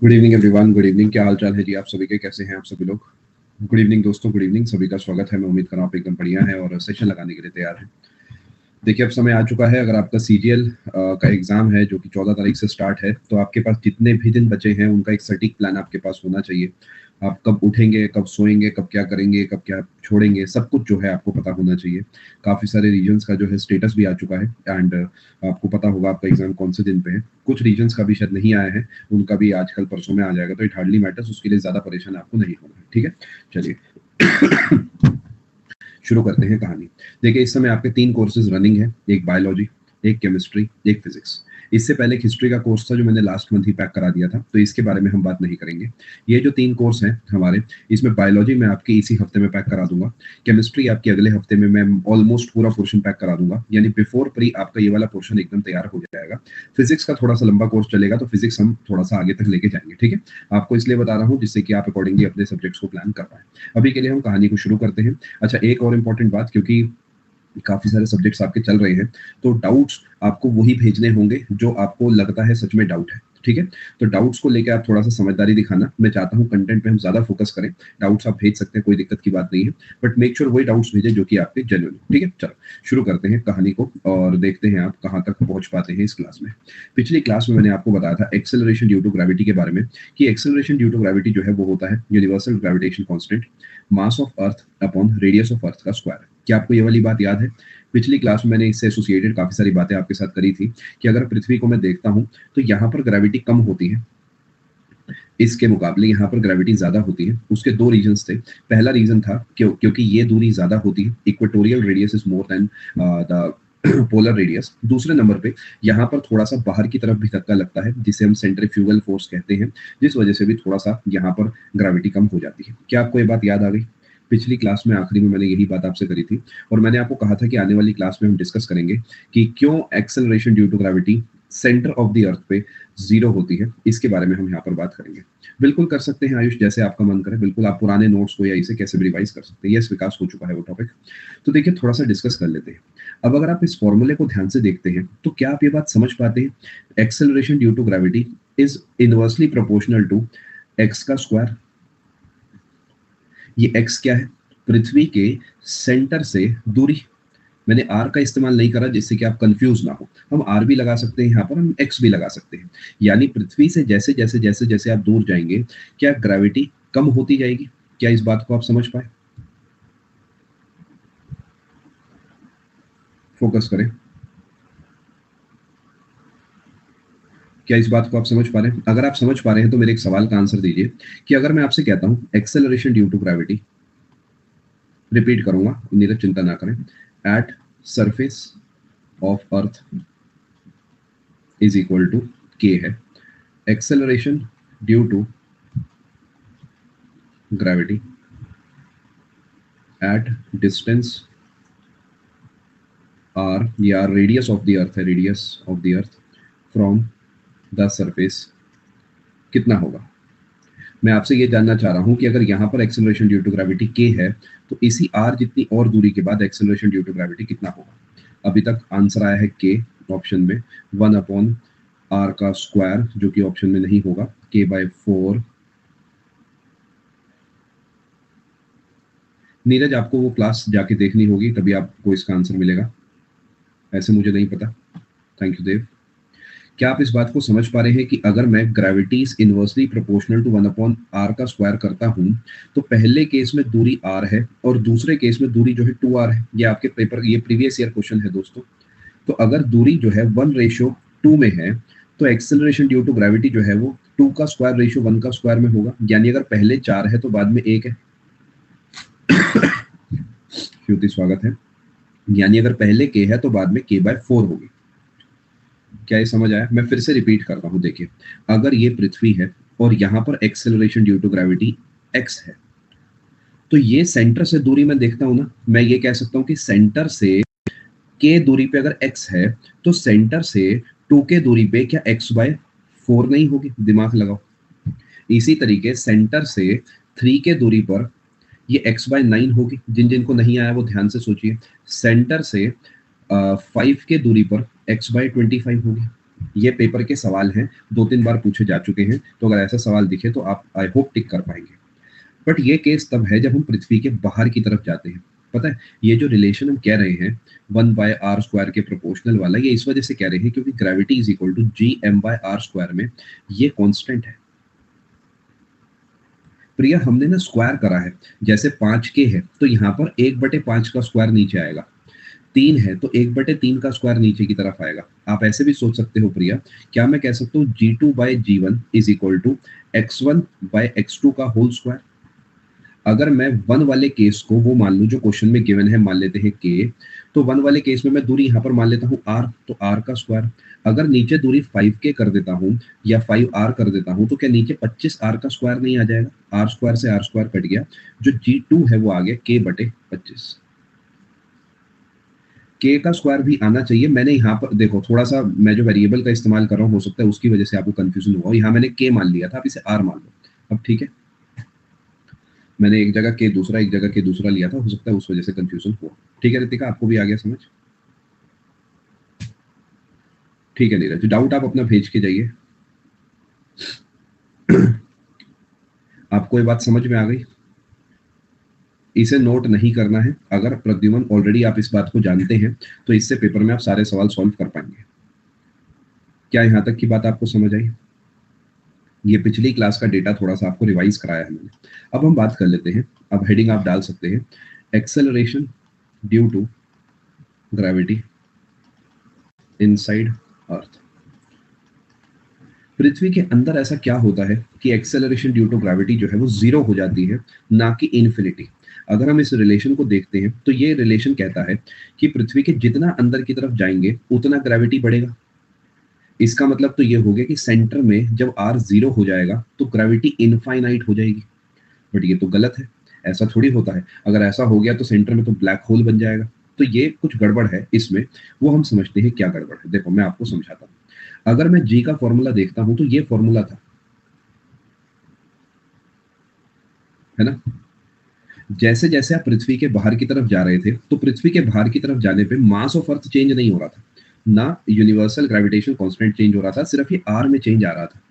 Good evening everyone, good evening. क्या हाल चाल है जी आप सभी के? कैसे हैं आप सभी लोग? गुड इवनिंग दोस्तों, गुड इवनिंग। सभी का स्वागत है। मैं उम्मीद कर रहा हूँ आप एकदम बढ़िया है और सेशन लगाने के लिए तैयार हैं। देखिए, अब समय आ चुका है। अगर आपका सीजीएल का एग्जाम है जो कि 14 तारीख से स्टार्ट है, तो आपके पास जितने भी दिन बचे हैं उनका एक सटीक प्लान आपके पास होना चाहिए। आप कब उठेंगे, कब सोएंगे, कब क्या करेंगे, कब क्या छोड़ेंगे, सब कुछ जो है आपको पता होना चाहिए। काफ़ी सारे रीजन्स का जो है स्टेटस भी आ चुका है एंड आपको पता होगा आपका एग्जाम कौन से दिन पे है। कुछ रीजन्स का भी शायद नहीं आया है, उनका भी आजकल परसों में आ जाएगा, तो इट हार्डली मैटर्स। उसके लिए ज़्यादा परेशान आपको नहीं होना है, ठीक है? चलिए शुरू करते हैं कहानी। देखिए, इस समय आपके 3 कोर्सेज़ रनिंग है, एक बायोलॉजी, एक केमिस्ट्री, एक फिज़िक्स। इससे पहले एक हिस्ट्री का कोर्स था जो मैंने लास्ट मंथ ही पैक करा दिया था, तो इसके बारे में हम बात नहीं करेंगे। ये जो 3 कोर्स हैं हमारे, इसमें बायोलॉजी मैं आपकी इसी हफ्ते में पैक करा दूँगा। केमिस्ट्री आपकी अगले हफ्ते में मैं ऑलमोस्ट पूरा पोर्शन पैक करा दूँगा, यानी बिफोर प्री आपका ये वाला पोर्शन एकदम तैयार हो जाएगा। फिज़िक्स का थोड़ा-सा लंबा कोर्स चलेगा, तो फिज़िक्स हम थोड़ा-सा आगे तक लेके जाएँगे, ठीक है? आपको इसलिए बता रहा हूँ जिससे कि आप अकॉर्डिंगली अपने सब्जेक्ट्स को प्लान कर पाएँ। अभी के लिए हम कहानी को शुरू करते हैं। अच्छा, एक और इम्पोर्टेंट बात, क्योंकि काफ़ी सारे सब्जेक्ट्स आपके चल रहे हैं, तो डाउट्स आपको वही भेजने होंगे जो आपको लगता है सच में डाउट है, ठीक है? तो डाउट्स को लेके आप थोड़ा-सा समझदारी दिखाना। मैं चाहता हूँ कंटेंट पे हम ज़्यादा फ़ोकस करें। डाउट्स आप भेज सकते हैं, कोई दिक्कत की बात नहीं है, बट मेक श्योर वही डाउट्स भेजें जो कि आपके जेन्युइन हो, ठीक है? चलो, शुरू करते हैं कहानी को और देखते हैं आप कहाँ तक पहुँच पाते हैं इस क्लास में। पिछली क्लास में मैंने आपको बताया था एक्सेलरेशन ड्यू टू ग्रेविटी के बारे में, कि एक्सेलरेशन ड्यू टू ग्रेविटी जो है वो होता है universal gravitation constant, mass of earth upon radius of earth का स्क्वायर। क्या आपको ये वाली बात याद है? पिछली क्लास में मैंने इससे एसोसिएटेड काफ़ी सारी बातें आपके साथ करी थी कि अगर पृथ्वी को मैं देखता हूँ, तो यहाँ पर ग्रेविटी कम होती है, इसके मुकाबले यहाँ पर ग्रेविटी ज़्यादा होती है। उसके 2 रीज़न्स थे। पहला रीज़न था क्योंकि ये दूरी ज़्यादा होती है, equatorial radius is more than the polar radius. दूसरे नंबर पे यहाँ पर थोड़ा-सा बाहर की तरफ भी धक्का लगता है, जिसे हम सेंट्रीफ्यूगल फोर्स कहते हैं, जिस वजह से भी थोड़ा-सा यहाँ पर ग्रेविटी कम हो जाती है। क्या आपको ये बात याद आ गई? पिछली क्लास में आखिरी में मैंने यही बात आपसे करी थी और मैंने आपको कहा था कि आने वाली क्लास में हम डिस्कस करेंगे कि क्यों acceleration due to gravity center of the earth पे 0 होती है। इसके बारे में हम यहाँ पर बात करेंगे। बिल्कुल कर सकते हैं आयुष, जैसे आपका मन करे। बिल्कुल आप पुराने नोट्स को या इसे कैसे भी रिवाइज कर सकते हैं। यस, विकास हो चुका है वो टॉपिक। तो देखिए, थोड़ा-सा डिस्कस कर लेते हैं। अब अगर आप इस फॉर्मूले को ध्यान से देखते हैं, तो क्या आप ये बात समझ पाते हैं? Acceleration due to gravity is inversely proportional to x का स्क्वायर। ये एक्स क्या है? पृथ्वी के सेंटर से दूरी। मैंने आर का इस्तेमाल नहीं करा जिससे कि आप कंफ्यूज ना हो। हम आर भी लगा सकते हैं यहाँ पर, हम एक्स भी लगा सकते हैं। यानी पृथ्वी से जैसे आप दूर जाएंगे, क्या ग्रेविटी कम होती जाएगी? क्या इस बात को आप समझ पाए? फोकस करें। क्या इस बात को आप समझ पा रहे हैं? अगर आप समझ पा रहे हैं तो मेरे एक सवाल का आंसर दीजिए कि अगर मैं आपसे कहता हूँ acceleration due to gravity, repeat करूंगा, नीरज चिंता ना करें, at surface of earth is equal to के है acceleration due to gravity at distance r, या रेडियस ऑफ द अर्थ है, radius of the earth from the surface, कितना होगा? मैं आपसे ये जानना चाह रहा हूं कि अगर यहां पर एक्सेलरेशन ड्यू टू ग्रेविटी के है, तो इसी आर जितनी और दूरी के बाद एक्सेलरेशन ड्यू टू ग्रेविटी कितना होगा? अभी तक आंसर आया है के ऑप्शन में, 1 अपॉन आर का स्क्वायर, जो कि ऑप्शन में नहीं होगा, के बाय 4। नीरज, आपको वो क्लास जाके देखनी होगी, तभी आपको इसका आंसर मिलेगा, ऐसे मुझे नहीं पता। थैंक यू देव। क्या आप इस बात को समझ पा रहे हैं कि अगर मैं gravity is inversely proportional to 1 upon r का स्क्वायर करता हूं, तो पहले केस में दूरी आर है और दूसरे केस में दूरी जो है 2r है। ये आपके पेपर, ये प्रीवियस ईयर क्वेश्चन है दोस्तों। तो अगर दूरी जो है 1:2 में है, तो एक्सेलरेशन ड्यू टू ग्रेविटी जो है वो 2 का स्क्वायर रेशियो 1 का स्क्वायर में होगा। यानी अगर पहले 4 है तो बाद में 1 है। श्रुति स्वागत है। यानी अगर पहले के है तो बाद में k बाय 4 होगी। क्या ये समझ आया? मैं फिर से रिपीट करता हूं। देखिए, अगर ये पृथ्वी है और यहां पर acceleration due to gravity x है, तो ये सेंटर से दूरी मैं देखता हूं ना, मैं ये कह सकता हूं कि सेंटर से k दूरी पे अगर x है, तो सेंटर से 2k दूरी पे क्या x बाय 4 नहीं होगी? दिमाग लगाओ। इसी तरीके सेंटर से 3k दूरी पर ये x बाय 9 होगी। जिन जिन को नहीं आया वो ध्यान से सोचिए। सेंटर से 5 के दूरी पर x बाय 25 होगी। ये पेपर के सवाल हैं, 2-3 बार पूछे जा चुके हैं, तो अगर ऐसा सवाल दिखे तो आप आई होप टिक कर पाएंगे। बट ये केस तब है जब हम पृथ्वी के बाहर की तरफ जाते हैं। पता है, ये जो रिलेशन हम कह रहे हैं 1/r² के प्रोपोर्शनल वाला, ये इस वजह से कह रहे हैं क्योंकि gravity is equal to gm/r² में ये कांस्टेंट है। प्रिया, हमने ना स्क्वायर करा है, जैसे 5k है तो यहाँ पर 1/5 का स्क्वायर नीचे आएगा, 3 है तो 1/3 का स्क्वायर नीचे की तरफ आएगा। आप ऐसे भी सोच सकते हो प्रिया, क्या मैं कह सकता हूँ g2/g1 is equal to x1/x2 का होल स्क्वायर। अगर मैं वन वाले केस को वो मान लूं जो क्वेश्चन में गिवन है, मान लेते हैं के, तो वन वाले केस में मैं दूरी यहाँ पर मान लेता हूँ r, तो r का स्क्वायर। अगर नीचे दूरी 5k कर देता हूँ या 5r कर देता हूँ तो क्या नीचे 25r का स्क्वायर नहीं आ जाएगा? r स्क्वायर से r स्क्वायर कट गया, जो g2 है वो आ गया k/25। के का स्क्वायर भी आना चाहिए। मैंने यहाँ पर देखो, थोड़ा सा मैं जो वेरिएबल का इस्तेमाल कर रहा हूँ, हो सकता है उसकी वजह से आपको कंफ्यूजन हुआ हो। यहाँ मैंने के मान लिया था, आप इसे आर मान लो। अब ठीक है, मैंने एक जगह के दूसरा, एक जगह के दूसरा लिया था, हो सकता है उस वजह से कंफ्यूजन हुआ। ठीक है रितिका, आपको भी आ गया समझ? ठीक है नीरज, डाउट आप अपना भेज के जाइए। आपको ये बात समझ में आ गई? इसे नोट नहीं करना है। अगर प्रद्युमन ऑलरेडी आप इस बात को जानते हैं तो इससे पेपर में आप सारे सवाल सॉल्व कर पाएंगे। क्या यहाँ तक की बात आपको समझ आई? ये पिछली क्लास का डेटा थोड़ा सा आपको रिवाइज कराया है मैंने। अब हम बात कर लेते हैं, अब हेडिंग आप डाल सकते हैं, acceleration due to gravity inside Earth. पृथ्वी के अंदर ऐसा क्या होता है कि एक्सेलरेशन ड्यू टू ग्रेविटी जो है वो जीरो हो जाती है, ना कि इन्फिनिटी। अगर हम इस रिलेशन को देखते हैं तो ये रिलेशन कहता है कि पृथ्वी के जितना अंदर की तरफ जाएंगे उतना ग्रेविटी बढ़ेगा। इसका मतलब तो ये हो गया कि सेंटर में जब r जीरो हो जाएगा तो ग्रेविटी इनफाइनाइट हो जाएगी। बट ये तो गलत है, ऐसा थोड़ी होता है। अगर ऐसा हो गया तो सेंटर में तो ब्लैक होल बन जाएगा। तो ये कुछ गड़बड़ है इसमें, वो हम समझते हैं क्या गड़बड़ है। देखो मैं आपको समझाता हूँ। अगर मैं जी का फॉर्मूला देखता हूं तो ये फॉर्मूला था, है ना? जैसे जैसे आप पृथ्वी के बाहर की तरफ जा रहे थे तो पृथ्वी के बाहर की तरफ जाने पे मास ऑफ अर्थ चेंज नहीं हो रहा था, ना यूनिवर्सल ग्रेविटेशन कांस्टेंट चेंज हो रहा था, सिर्फ ये आर में चेंज आ रहा था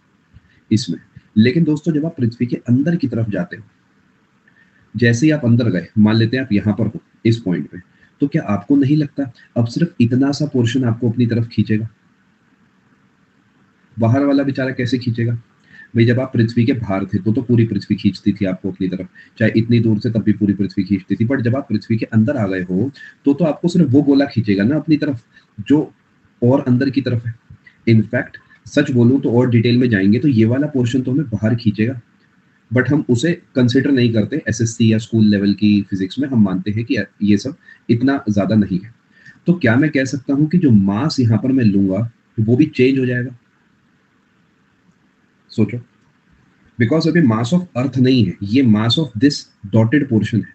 इसमें। लेकिन दोस्तों जब आप पृथ्वी के अंदर की तरफ जाते हो, जैसे ही आप अंदर गए, मान लेते हैं आप यहाँ पर हो इस पॉइंट पे, तो क्या आपको नहीं लगता अब सिर्फ इतना सा पोर्शन आपको अपनी तरफ खींचेगा? बाहर वाला बेचारा कैसे खींचेगा? भाई जब आप पृथ्वी के बाहर थे तो पूरी पृथ्वी खींचती थी आपको अपनी तरफ, चाहे इतनी दूर से तब भी पूरी पृथ्वी खींचती थी। बट जब आप पृथ्वी के अंदर आ गए हो तो आपको सिर्फ वो गोला खींचेगा ना अपनी तरफ जो और अंदर की तरफ है। इनफैक्ट सच बोलूं तो और डिटेल में जाएंगे तो ये वाला पोर्शन तो हमें बाहर खींचेगा, बट हम उसे कंसिडर नहीं करते। एसएससी या स्कूल लेवल की फिजिक्स में हम मानते हैं कि ये सब इतना ज्यादा नहीं है। तो क्या मैं कह सकता हूं कि जो मास यहाँ पर मैं लूंगा वो भी चेंज हो जाएगा? सोचो, बिकॉज अभी मास ऑफ अर्थ नहीं है, ये mass of this dotted portion है।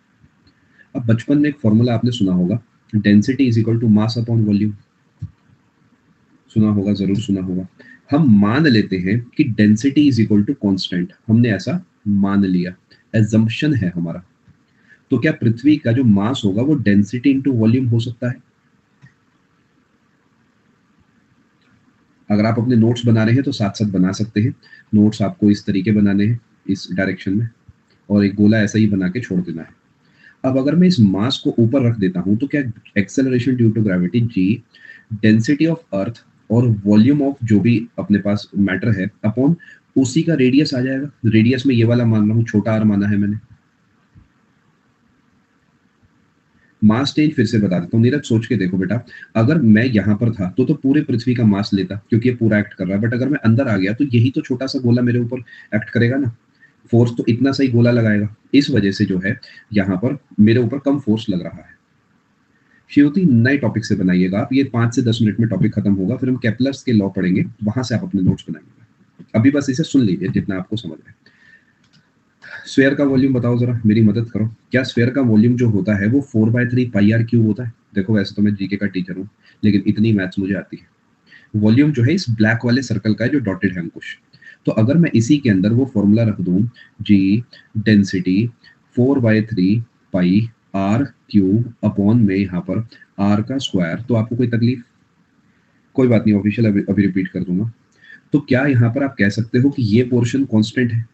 अब बचपन में एक फॉर्मूला आपने सुना होगा, density is equal to mass upon volume. सुना होगा, जरूर सुना होगा। हम मान लेते हैं कि density is equal to constant, हमने ऐसा मान लिया, एजम्पशन है हमारा। तो क्या पृथ्वी का जो मास होगा वो डेंसिटी इंटू वॉल्यूम हो सकता है? अगर आप अपने नोट्स बना रहे हैं तो साथ साथ बना सकते हैं। नोट्स आपको इस तरीके बनाने हैं, इस डायरेक्शन में, और एक गोला ऐसा ही बना के छोड़ देना है। अब अगर मैं इस मास को ऊपर रख देता हूं तो क्या acceleration due to gravity g, density of earth और वॉल्यूम ऑफ जो भी अपने पास मैटर है अपॉन उसी का रेडियस आ जाएगा। रेडियस में ये वाला मान रहा हूं, छोटा आर माना है मैंने। मास चेंज फिर से बता देता हूँ नीरज, सोच के देखो बेटा। अगर मैं यहाँ पर था तो पूरे पृथ्वी का मास लेता क्योंकि ये पूरा एक्ट कर रहा है। बट अगर मैं अंदर आ गया तो यही तो छोटा सा गोला मेरे ऊपर एक्ट करेगा ना, फोर्स तो इतना सही गोला लगाएगा। इस वजह से जो है यहाँ पर मेरे ऊपर कम फोर्स लग रहा है। शिवती, नए टॉपिक से बनाइएगा आप, ये 5 से 10 मिनट में टॉपिक खत्म होगा, फिर हम केपलर्स के लॉ पढ़ेंगे, वहां से आप अपने नोट्स बनाएंगे। अभी बस इसे सुन लीजिए जितना आपको समझ में। स्फेयर का वॉल्यूम बताओ जरा, मेरी मदद करो। क्या स्फेयर का वॉल्यूम जो होता है वो 4/3 पाई आर क्यूब होता है? देखो वैसे तो मैं जीके का टीचर हूँ, लेकिन इतनी मैथ्स मुझे आती है। वॉल्यूम जो है इस ब्लैक वाले सर्कल का है जो डॉटेड है अंकुश। तो अगर मैं इसी के अंदर वो फॉर्मूला रख दूं, G density 4/3 pi R cube upon में यहाँ पर आर का स्क्वायर, तो आपको कोई तकलीफ? कोई बात नहीं, ऑफिशियल अभी रिपीट कर दूंगा। तो क्या यहाँ पर आप कह सकते हो कि ये पोर्शन कांस्टेंट है,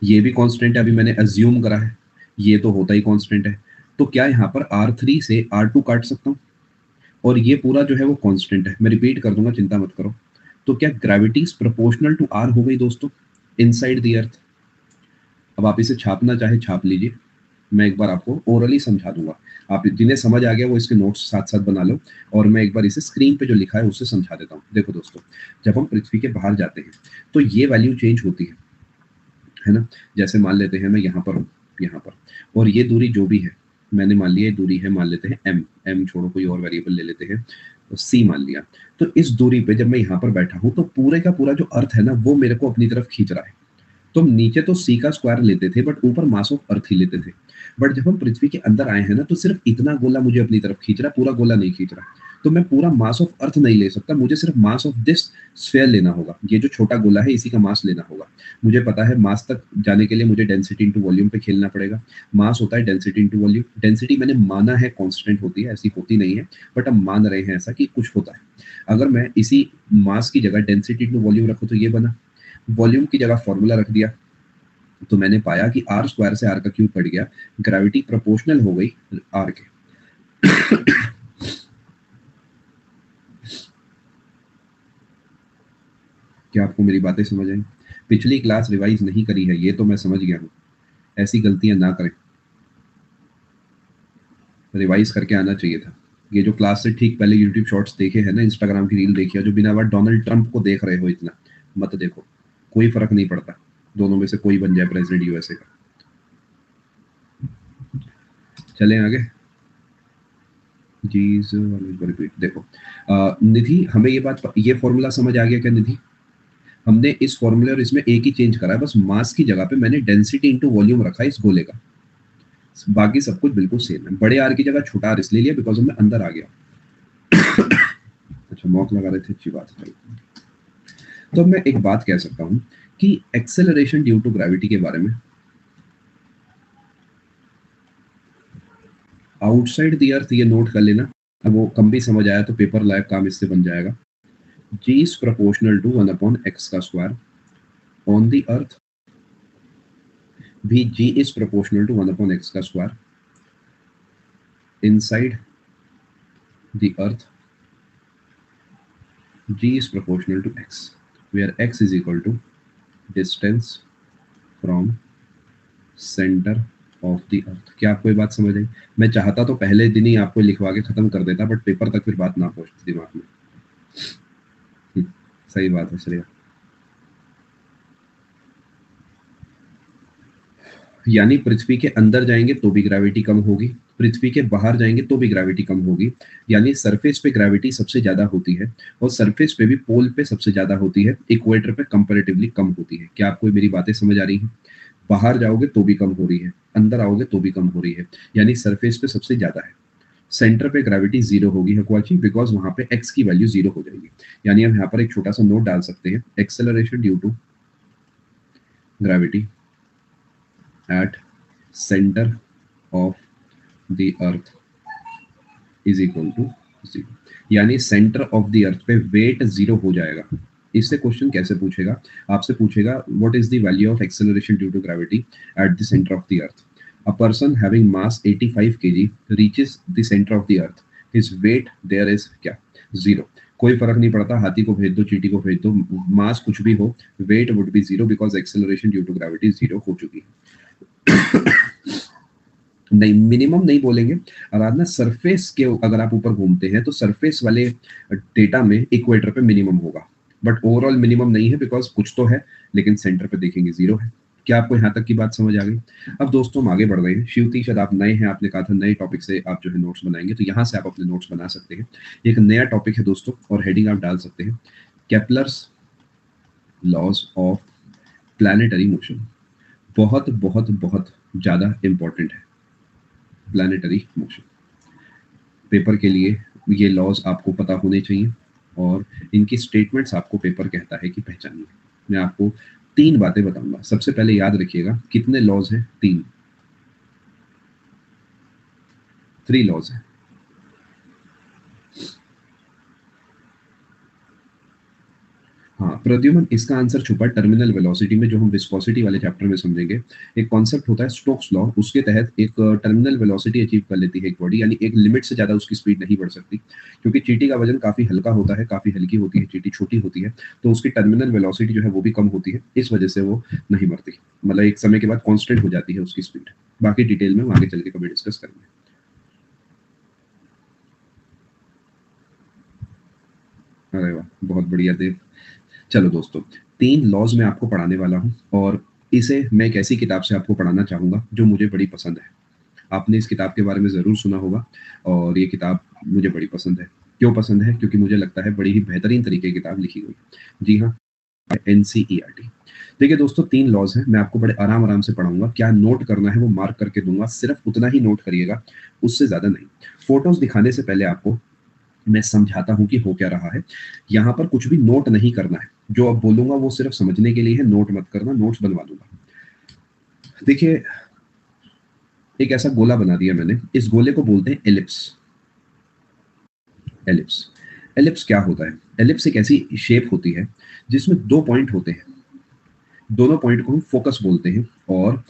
ये भी कांस्टेंट है, अभी मैंने अज्यूम करा है, ये तो होता ही कांस्टेंट है। तो क्या यहाँ पर R3 से R2 काट सकता हूँ, और ये पूरा जो है वो कांस्टेंट है। मैं रिपीट कर दूंगा, चिंता मत करो। तो क्या gravity is proportional to R हो गई दोस्तों, इनसाइड द अर्थ। अब आप इसे छापना चाहे छाप लीजिए, मैं एक बार आपको ओरली समझा दूंगा। आप जिन्हें समझ आ गया वो इसके नोट्स साथ साथ बना लो, और मैं एक बार इसे स्क्रीन पे जो लिखा है उससे समझा देता हूँ। देखो दोस्तों, जब हम पृथ्वी के बाहर जाते हैं तो ये वैल्यू चेंज होती है ना। जैसे मान लेते हैं मैं यहाँ पर हूँ, यहाँ पर, और ये दूरी जो भी है, मैंने मान लिया ये दूरी है, मान लेते हैं एम छोड़ो कोई और वेरिएबल ले लेते हैं, तो सी मान लिया। तो इस दूरी पे जब मैं यहाँ पर बैठा हूँ तो पूरे का पूरा जो अर्थ है ना वो मेरे को अपनी तरफ खींच रहा है। तो हम नीचे तो सी का स्क्वायर लेते थे, बट ऊपर मास ऑफ अर्थ ही लेते थे। बट जब हम पृथ्वी के अंदर आए हैं ना तो सिर्फ इतना गोला मुझे अपनी तरफ खींच रहा है, पूरा गोला नहीं खींच रहा। तो मैं पूरा मास ऑफ अर्थ नहीं ले सकता, मुझे सिर्फ मास ऑफ दिस स्फेयर लेना होगा। ये जो छोटा गोला है इसी का मास लेना होगा। मुझे पता है मास तक जाने के लिए मुझे डेंसिटी इंटू वॉल्यूम पे खेलना पड़ेगा। मास होता है डेंसिटी इंटू वॉल्यूम। डेंसिटी मैंने माना है कांस्टेंट होती है, ऐसी होती नहीं है, बट हम मान रहे हैं ऐसा कि कुछ होता है। अगर मैं इसी मास की जगह डेंसिटी इंटू वॉल्यूम रखूँ तो ये बना, वॉल्यूम की जगह फॉर्मूला रख दिया, तो मैंने पाया कि आर स्क्वायर से आर का क्यूब कट गया, ग्रेविटी प्रोपोर्शनल हो गई आर के। क्या आपको मेरी बातें समझ आई? पिछली क्लास रिवाइज नहीं करी है ये तो मैं समझ गया हूँ, ऐसी गलतियां ना करें, रिवाइज करके आना चाहिए था। ये जो क्लास से ठीक पहले यूट्यूब शॉर्ट्स देखे हैं ना, इंस्टाग्राम की रील देखी है, जो बिना बात डोनाल्ड ट्रंप को देख रहे हो इतना मत देखो, कोई फर्क नहीं पड़ता, दोनों में से कोई बन जाए प्रेसिडेंट यूएसए का। चलें आगे। जी रिपीट। देखो निधि, हमें ये बात, ये फॉर्मूला समझ आ गया क्या निधि? हमने इस फॉर्मूले और इसमें एक ही चेंज करा है, बस मास की जगह पे मैंने डेंसिटी इंटू वॉल्यूम रखा है इस गोले का, बाकी सब कुछ बिल्कुल सेम है। बड़े आर की जगह छोटा आर इसलिए लिया बिकॉज मैं अंदर आ गया। अच्छा मॉक लगा रहे थे, अच्छी बात है। तो मैं एक बात कह सकता हूं कि एक्सेलरेशन ड्यू टू ग्रेविटी के बारे में, आउटसाइड द अर्थ, ये नोट कर लेना। अब वो कम भी समझ आया तो पेपर लायक काम इससे बन जाएगा। जी इज प्रोपोर्शनल टू 1/x का स्क्वायर ऑन द अर्थ, भी जी इज प्रोपोर्शनल टू 1/x का square inside the earth, g is proportional to x, where x is equal to distance from center of the earth। क्या आपको ये बात समझ आई? मैं चाहता तो पहले दिन ही आपको लिखवा के खत्म कर देता, बट पेपर तक फिर बात ना पहुंचती दिमाग में। सही बात है, चलिए। यानी पृथ्वी के अंदर जाएंगे तो भी ग्रेविटी कम होगी, पृथ्वी के बाहर जाएंगे तो भी ग्रेविटी कम होगी। यानी सरफेस पे ग्रेविटी सबसे ज्यादा होती है, और सरफेस पे भी पोल पे सबसे ज्यादा होती है, इक्वेटर पे कंपैरेटिवली कम होती है। क्या आपको मेरी बातें समझ आ रही हैं? बाहर जाओगे तो भी कम हो रही है, अंदर आओगे तो भी कम हो रही है, यानी सरफेस पे सबसे ज्यादा है। सेंटर पे ग्रेविटी जीरो होगी हकवाची, बिकॉज वहां पे एक्स की वैल्यू जीरो हो जाएगी। यानी हम यहाँ पर एक छोटा सा नोट डाल सकते हैं, acceleration due to gravity at center of the earth is equal to 0। यानी सेंटर ऑफ द अर्थ पे वेट जीरो हो जाएगा। इससे क्वेश्चन कैसे पूछेगा? आपसे पूछेगा what is the value of acceleration due to gravity at the center of the earth. A person having mass 85 kg reaches the center of the earth, his weight there is क्या? Zero. कोई फर्क नहीं पड़ता, हाथी को भेज दो, चींटी को भेज दो, मास कुछ भी हो, weight would be zero because acceleration due to gravity zero हो चुकी है। नहीं, मिनिमम नहीं बोलेंगे। आराधना, सरफेस के अगर आप ऊपर घूमते हैं तो सरफेस वाले डेटा में इक्वेटर पे मिनिमम होगा, बट ओवरऑल मिनिमम नहीं है बिकॉज कुछ तो है, लेकिन सेंटर पे देखेंगे जीरो है। क्या आपको यहाँ तक की बात समझ आ गई? अब दोस्तों हम आगे बढ़ रहे हैं। शिवती, शायद आप नए हैं, आपने कहा था नए टॉपिक से आप जो है नोट्स बनाएंगे, तो यहाँ से आप अपने नोट्स बना सकते हैं। एक नया टॉपिक है दोस्तों, और हेडिंग आप डाल सकते हैं Kepler's laws of planetary motion. बहुत बहुत बहुत ज्यादा इंपॉर्टेंट है प्लैनेटरी मोशन। पेपर के लिए ये लॉज आपको पता होने चाहिए, और इनकी स्टेटमेंट्स आपको पेपर कहता है कि पहचानिए। मैं आपको तीन बातें बताऊंगा। सबसे पहले याद रखिएगा कितने लॉज हैं? तीन, 3 लॉज हैं। हाँ, प्रद्युमन इसका आंसर छुपा है टर्मिनल वेलोसिटी में, जो हम विस्कोसिटी वाले चैप्टर में समझेंगे। एक कॉन्सेप्ट होता है स्टोक्स लॉ, उसके तहत एक टर्मिनल वेलोसिटी अचीव कर लेती है एक बॉडी, यानी एक लिमिट से ज़्यादा उसकी स्पीड नहीं बढ़ सकती। क्योंकि चींटी का वजन काफ़ी हल्का होता है, काफ़ी हल्की होती है, चींटी छोटी होती है, तो उसकी टर्मिनल वेलोसिटी जो है वो भी कम होती है, इस वजह से वो नहीं मरती। मतलब एक समय के बाद कॉन्स्टेंट हो जाती है उसकी स्पीड। बाकी डिटेल में हम आगे चल के कभी डिस्कस करेंगे। अरे वाह, बहुत बढ़िया देव। चलो दोस्तों, 3 लॉज़ मैं आपको पढ़ाने वाला हूँ, और इसे मैं एक ऐसी किताब से आपको पढ़ाना चाहूँगा जो मुझे बड़ी पसंद है। आपने इस किताब के बारे में ज़रूर सुना होगा, और ये किताब मुझे बड़ी पसंद है। क्यों पसंद है? क्योंकि मुझे लगता है बड़ी ही बेहतरीन तरीके की किताब लिखी हुई है। जी हाँ, एनसीईआरटी। देखिए दोस्तों, 3 लॉज़ हैं, मैं आपको बड़े आराम-आराम से पढ़ाऊँगा। क्या नोट करना है वो मार्क करके दूँगा, सिर्फ़ उतना ही नोट करिएगा, उससे ज़्यादा नहीं। फ़ोटोज़ दिखाने से पहले आपको मैं समझाता हूँ कि हो क्या रहा है। यहाँ पर कुछ भी नोट नहीं करना है। जो अब बोलूँगा वो सिर्फ़ समझने के लिए है, नोट मत करना, नोट्स बनवा दूँगा। देखिए, एक ऐसा गोला बना दिया मैंने, इस गोले को बोलते हैं एलिप्स। एलिप्स। एलिप्स क्या होता है? एलिप्स एक ऐसी शेप होती है जिसमें 2 पॉइंट होते हैं। दोनों पॉइंट को हम फोकस बोलते हैं, और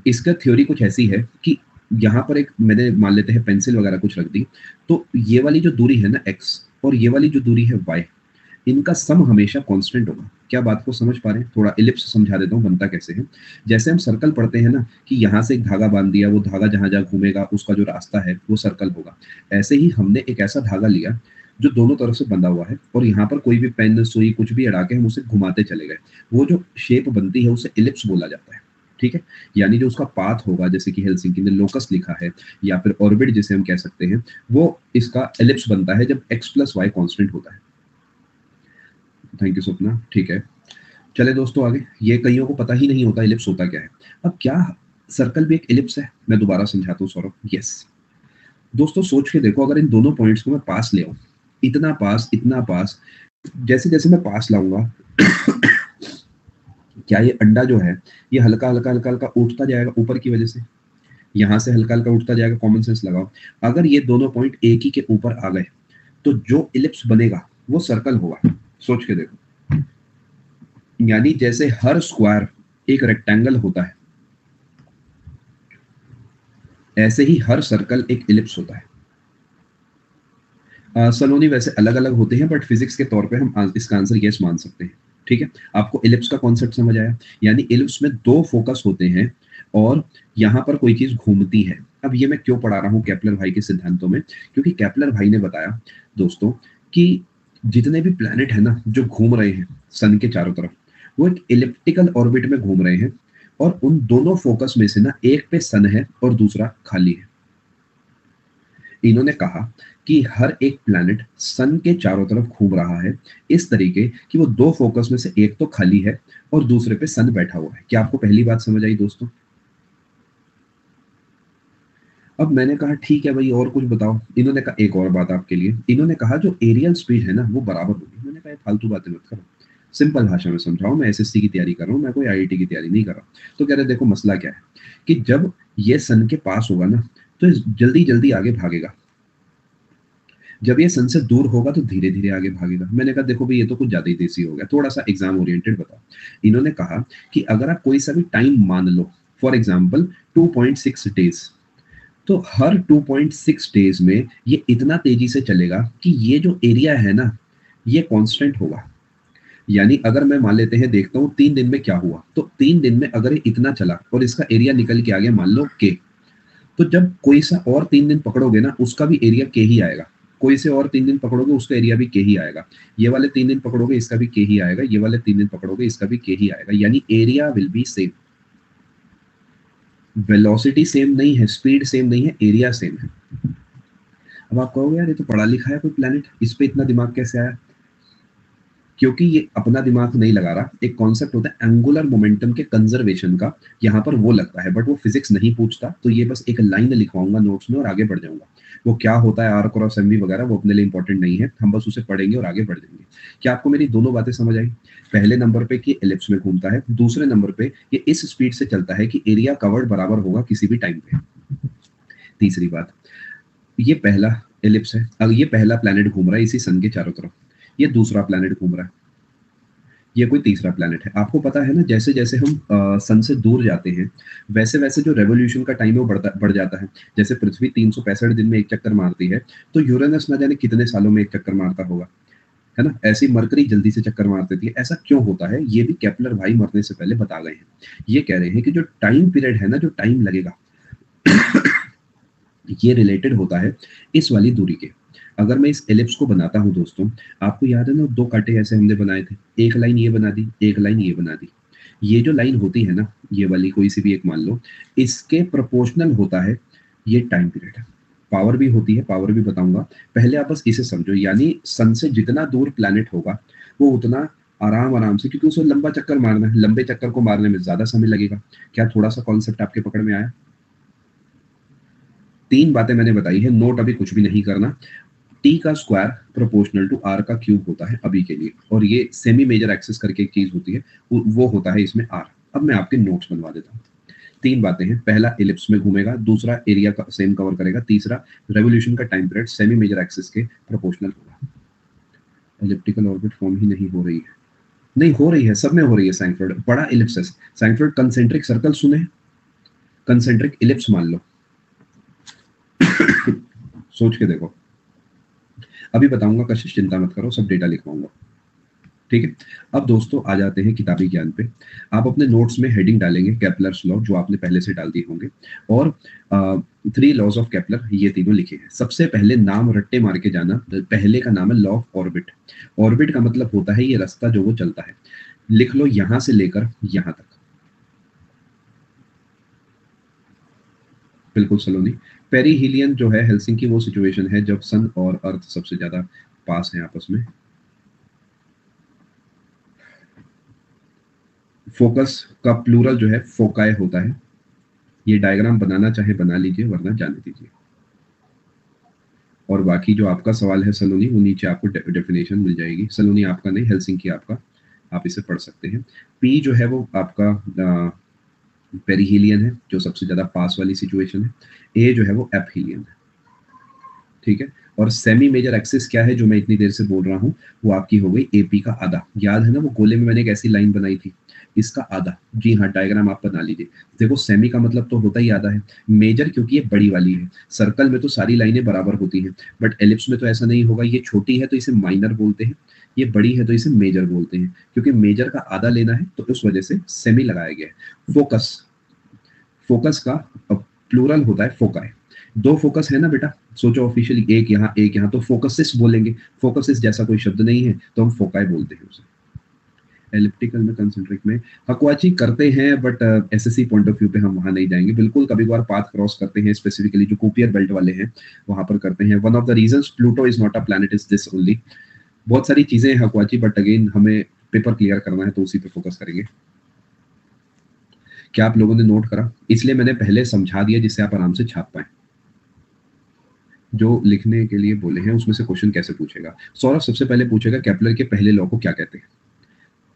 इसका थ्योरी कुछ ऐसी है कि यहाँ पर एक मैंने मान लेते हैं पेंसिल वगैरह कुछ रख दी, तो ये वाली जो दूरी है ना x, और ये वाली जो दूरी है y, इनका सम हमेशा कांस्टेंट होगा। क्या बात को समझ पा रहे हैं? थोड़ा इलिप्स समझा देता हूँ बनता कैसे है। जैसे हम सर्कल पढ़ते हैं ना, कि यहाँ से एक धागा बांध दिया, वो धागा जहाँ-जहाँ घूमेगा उसका जो रास्ता है वो सर्कल होगा। ऐसे ही हमने एक ऐसा धागा लिया जो दोनों तरफ से बंधा हुआ है, और यहाँ पर कोई भी पेन, सुई कुछ भी अड़ा के हम उसे घुमाते चले गए। वो जो शेप बनती है उसे इलिप्स बोला जाता है। ठीक है? यानी जो उसका पाथ होगा, जैसे कि हेलसिंकी ने लोकस लिखा है, या फिर ऑर्बिट जिसे हम कह सकते हैं, वो इसका इलिप्स बनता है जब x प्लस वाई कांस्टेंट होता है। Thank you Swapna. ठीक है, चले दोस्तों आगे। ये कईयों को पता ही नहीं होता इलिप्स होता क्या है। अब क्या सर्कल भी एक इलिप्स है? मैं दोबारा समझाता हूँ सौरभ। यस दोस्तों, सोच के देखो, अगर इन दोनों पॉइंट्स को मैं पास ले आऊं, इतना पास इतना पास, जैसे जैसे मैं पास लाऊंगा, क्या ये अंडा जो है ये हल्का हल्का हल्का हल्का उठता जाएगा ऊपर की वजह से? यहाँ से हल्का हल्का उठता जाएगा, कॉमन सेंस लगाओ। अगर ये दोनों पॉइंट एक ही के ऊपर आ गए, तो जो इलिप्स बनेगा वो सर्कल होगा। सोच के देखो, यानी जैसे हर स्क्वायर एक रेक्टेंगल होता है, ऐसे ही हर सर्कल एक इलिप्स होता है। सलोनी वैसे अलग अलग होते हैं, बट फिजिक्स के तौर पे हम इसका आंसर यस मान सकते हैं। ठीक है, आपको इलिप्स का कॉन्सेप्ट समझ आया? यानी इलिप्स में 2 फोकस होते हैं, और यहाँ पर कोई चीज घूमती है। अब ये मैं क्यों पढ़ा रहा हूँ केपलर भाई के सिद्धांतों में? क्योंकि केपलर भाई ने बताया दोस्तों कि जितने भी प्लैनेट है ना जो घूम रहे हैं सन के चारों तरफ, वो एक इलिप्टिकल ऑर्बिट में घूम रहे हैं, और उन दोनों फोकस में से ना एक पे सन है और दूसरा खाली है। इन्होंने कहा कि हर एक प्लैनेट सन के चारों तरफ घूम रहा है, इस तरीके कि वो 2 फोकस में से एक तो खाली है और दूसरे पे सन बैठा हुआ है। क्या आपको पहली बात समझ आई दोस्तों? अब मैंने कहा ठीक है भाई, और कुछ बताओ। इन्होंने कहा एक और बात आपके लिए। इन्होंने कहा जो एरियल स्पीड है ना वो बराबर होगी। मैंने कहा ये फालतू बातें मत करो, सिंपल भाषा में समझाओ। मैं एसएससी की तैयारी कर रहा हूँ, मैं कोई आईआईटी की तैयारी नहीं कर रहा। तो कह रहे देखो मसला क्या है, कि जब ये सन के पास होगा ना, तो जल्दी जल्दी आगे भागेगा। जब ये सन से दूर होगा तो धीरे धीरे आगे भागेगा। मैंने कहा देखो भाई, ये तो कुछ ज्यादा ही देसी हो गया, थोड़ा सा एग्जाम ओरिएंटेड बताओ। इन्होंने कहा कि अगर आप कोई सा भी टाइम मान लो, फॉर एग्जाम्पल 2.6 डेज, तो हर 2.6 डेज में ये इतना तेजी से चलेगा कि ये जो एरिया है ना ये कांस्टेंट होगा। यानी अगर मैं मान लेते हैं, देखता हूँ 3 दिन में क्या हुआ, तो 3 दिन में अगर ये इतना चला और इसका एरिया निकल के आ गया मान लो के, तो जब कोई सा और 3 दिन पकड़ोगे ना, उसका भी एरिया के ही आएगा। कोई से और 3 दिन पकड़ोगे, उसका एरिया भी के ही आएगा। ये वाले 3 दिन पकड़ोगे, इसका भी के ही आएगा। ये वाले 3 दिन पकड़ोगे, इसका भी के ही आएगा। यानी area will be same. Velocity same नहीं है, स्पीड सेम नहीं है, एरिया सेम है। अब आप कहोगे यार ये तो पढ़ा लिखा है कोई प्लेनेट, इस पे इतना दिमाग कैसे आया? क्योंकि ये अपना दिमाग नहीं लगा रहा। एक कॉन्सेप्ट होता है एंगुलर मोमेंटम के कंजर्वेशन का, यहाँ पर वो लगता है, बट वो फिजिक्स नहीं पूछता। तो ये बस एक लाइन लिखवाऊंगा नोट्स में और आगे बढ़ जाऊंगा। वो क्या होता है आर क्रॉस एम वी वगैरह, वो अपने लिए इंपॉर्टेंट नहीं है, हम बस उसे पढ़ेंगे और आगे बढ़ जाएंगे। क्या आपको मेरी दोनों बातें समझ आई? पहले नंबर पे कि एलिप्स में घूमता है, दूसरे नंबर पे ये इस स्पीड से चलता है कि एरिया कवर्ड बराबर होगा किसी भी टाइम पे। तीसरी बात, ये पहला एलिप्स है, अब ये पहला प्लैनेट घूम रहा है इसी सन के चारों तरफ, ये दूसरा प्लैनेट घूम रहा है। ये कोई तीसरा प्लैनेट है। आपको पता है ना, जैसे जैसे हम सन से दूर जाते हैं वैसे वैसे जो रेवोल्यूशन का टाइम है वो बढ़ जाता है। जैसे पृथ्वी 365 दिन में एक चक्कर मारती है, तो यूरेनस ना जाने कितने सालों में एक चक्कर मारता होगा, है ना? ऐसे ही मरकरी जल्दी से चक्कर मार देती है। ऐसा क्यों होता है, ये भी केपलर भाई मरने से पहले बता गए हैं। ये कह रहे हैं कि जो टाइम पीरियड है ना, जो टाइम लगेगा, ये रिलेटेड होता है इस वाली दूरी के। अगर मैं इस एलिप्स को बनाता हूं दोस्तों, आपको याद है ना, दो कांटे ऐसे हमने बनाए थे, एक लाइन ये बना दी, एक लाइन ये बना दी। ये जो लाइन होती है ना, ये वाली कोई सी भी एक मान लो, इसके प्रोपोर्शनल होता है ये टाइम पीरियड। पावर भी होती है, पावर भी बताऊंगा। पहले आप बस इसे समझो, यानी सन से जितना दूर प्लैनेट होगा वो उतना आराम आराम से, क्योंकि उसे लंबा चक्कर मारना है, लंबे चक्कर को मारने में ज्यादा समय लगेगा। क्या थोड़ा सा कॉन्सेप्ट आपके पकड़ में आया? तीन बातें मैंने बताई है, नोट अभी कुछ भी नहीं करना। टी का स्क्वायर प्रोपोर्शनल टू आर का क्यूब होता है अभी के लिए, और ये सेमी मेजर एक्सिस करके एक चीज होती है, वो होता है इसमें आर। अब मैं आपके नोट्स बनवा देता हूँ। तीन बातें हैं, पहला इलिप्स में घूमेगा, दूसरा एरिया का सेम कवर करेगा, तीसरा रेवोल्यूशन का time period semi major axis के प्रोपोर्शनल होगा। एलिप्टिकल ऑर्बिट फॉर्म ही नहीं हो रही है, नहीं हो रही है, सब में हो रही है। सैंकफोर्ड बड़ा इलिप्स है, सैंकफोर्ड कंसेंट्रिक सर्कल सुने, कंसेंट्रिक इलिप्स मान लो, सोच के देखो। अभी बताऊंगा, कशिश चिंता मत करो, सब डेटा लिखवाऊंगा, ठीक है? अब दोस्तों आ जाते हैं किताबी ज्ञान पे। आप अपने नोट्स में हेडिंग डालेंगे केपलर्स लॉ, जो आपने पहले से डाल दिए होंगे, और 3 लॉज ऑफ केपलर, ये तीनों लिखे हैं। सबसे पहले नाम रट्टे मार के जाना, पहले का नाम है लॉ ऑफ ऑर्बिट। ऑर्बिट का मतलब होता है ये रास्ता जो वो चलता है। लिख लो यहां से लेकर यहां तक, बिल्कुल सलोनी। पेरीहिलियन जो है हेल्सिंकी, वो सिचुएशन है जब सन और अर्थ सबसे ज्यादा पास हैं आपस में। फोकस का प्लूरल जो है फोकाई होता है। ये डायग्राम बनाना चाहे बना लीजिए, वरना जाने दीजिए। और बाकी जो आपका सवाल है सलोनी, वो नीचे आपको डेफिनेशन मिल जाएगी। सलोनी आपका नहीं, हेल्सिंकी आपका, आप इसे पढ़ सकते हैं। पी जो है वो आपका पेरीहिलियन है, जो सबसे ज्यादा पास वाली सिचुएशन है। ए जो है वो एपहीलियन है, ठीक है? और सेमी मेजर एक्सिस क्या है जो मैं इतनी देर से बोल रहा हूँ, वो आपकी हो गई एपी का आधा। याद है ना, वो गोले में मैंने एक ऐसी लाइन बनाई थी, इसका आधा। जी हाँ, डायग्राम आप बना लीजिए। देखो सेमी का मतलब तो होता ही आधा है, मेजर क्योंकि ये बड़ी वाली है। सर्कल में तो सारी लाइनें बराबर होती हैं, बट एलिप्स में तो ऐसा नहीं होगा। ये छोटी है तो इसे माइनर बोलते हैं, ये बड़ी है तो इसे मेजर बोलते हैं। क्योंकि मेजर का आधा लेना है तो उस वजह से सेमी लगाया गया है। फोकस, फोकस का प्लूरल होता है फोकाई। दो फोकस है ना बेटा, सोचो ऑफिशियली, एक यहाँ एक यहाँ, तो फोकसिस बोलेंगे। फोकसिस जैसा कोई शब्द नहीं है, तो हम फोकाई बोलते हैं उसे। एलिप्टिकल में, कंसेंट्रिक में हकवाची करते हैं, but SSC point of view पे हम वहां नहीं जाएंगे। बिल्कुल कभी कभार पाथ क्रॉस करते हैं, स्पेसिफिकली जो कुपियर बेल्ट वाले हैं वहां पर करते हैं। One of the reasons Pluto is not a planet is this only. बहुत सारी चीजें हैं हकवाची, बट अगेन हमें पेपर क्लियर करना है तो उसी पे फोकस करेंगे। क्या आप लोगों ने नोट करा? इसलिए मैंने पहले समझा दिया जिससे आप आराम से छाप पाए। जो लिखने के लिए बोले हैं उसमें से क्वेश्चन कैसे पूछेगा? सौरभ सबसे पहले पूछेगा केपलर के पहले लॉ को क्या कहते हैं।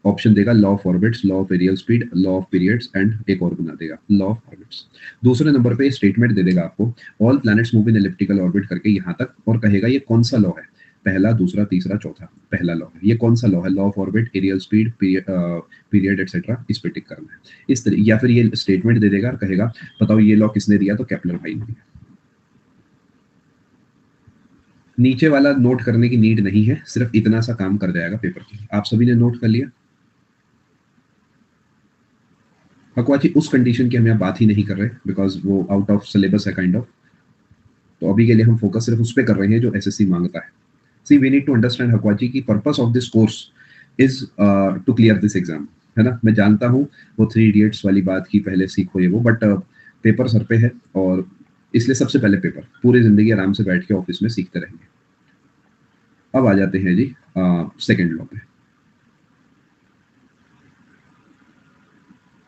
ऑप्शन देगा law of orbits, law of aerial speed, law of periods, and एक और बना देगा लॉ ऑफ ऑर्बिट्स। दूसरे नंबर पे स्टेटमेंट दे देगा आपको, all planets move in elliptical orbit करके यहाँ तक, और कहेगा ये कौन सा लॉ है, पहला, दूसरा, तीसरा, चौथा। पहला लॉ है ये, कौन सा लॉ है? Law of orbit, aerial speed, period etcetera, इस पे टिक करना है इस तरह। या फिर ये स्टेटमेंट दे देगा और कहेगा बताओ ये लॉ किसने दिया, तो केपलर भाई ने दिया। नीचे वाला नोट करने की नीड नहीं है, सिर्फ इतना सा काम कर जाएगा पेपर के लिए। आप सभी ने नोट कर लिया? हकवाची उस कंडीशन की हम यहाँ बात ही नहीं कर रहे, बिकॉज वो आउट ऑफ सिलेबस है काइंड ऑफ। तो अभी के लिए हम फोकस सिर्फ उस पर कर रहे हैं जो एसएससी मांगता है। See we need to understand हकवाची की purpose of this course is to clear this exam, है ना? मैं जानता हूँ वो 3 इडियट्स वाली बात की पहले सीखो ये वो, बट पेपर सर पे है, और इसलिए सबसे पहले पेपर, पूरी जिंदगी आराम से बैठ के ऑफिस में सीखते रहेंगे। अब आ जाते हैं जी सेकेंड लॉ पे।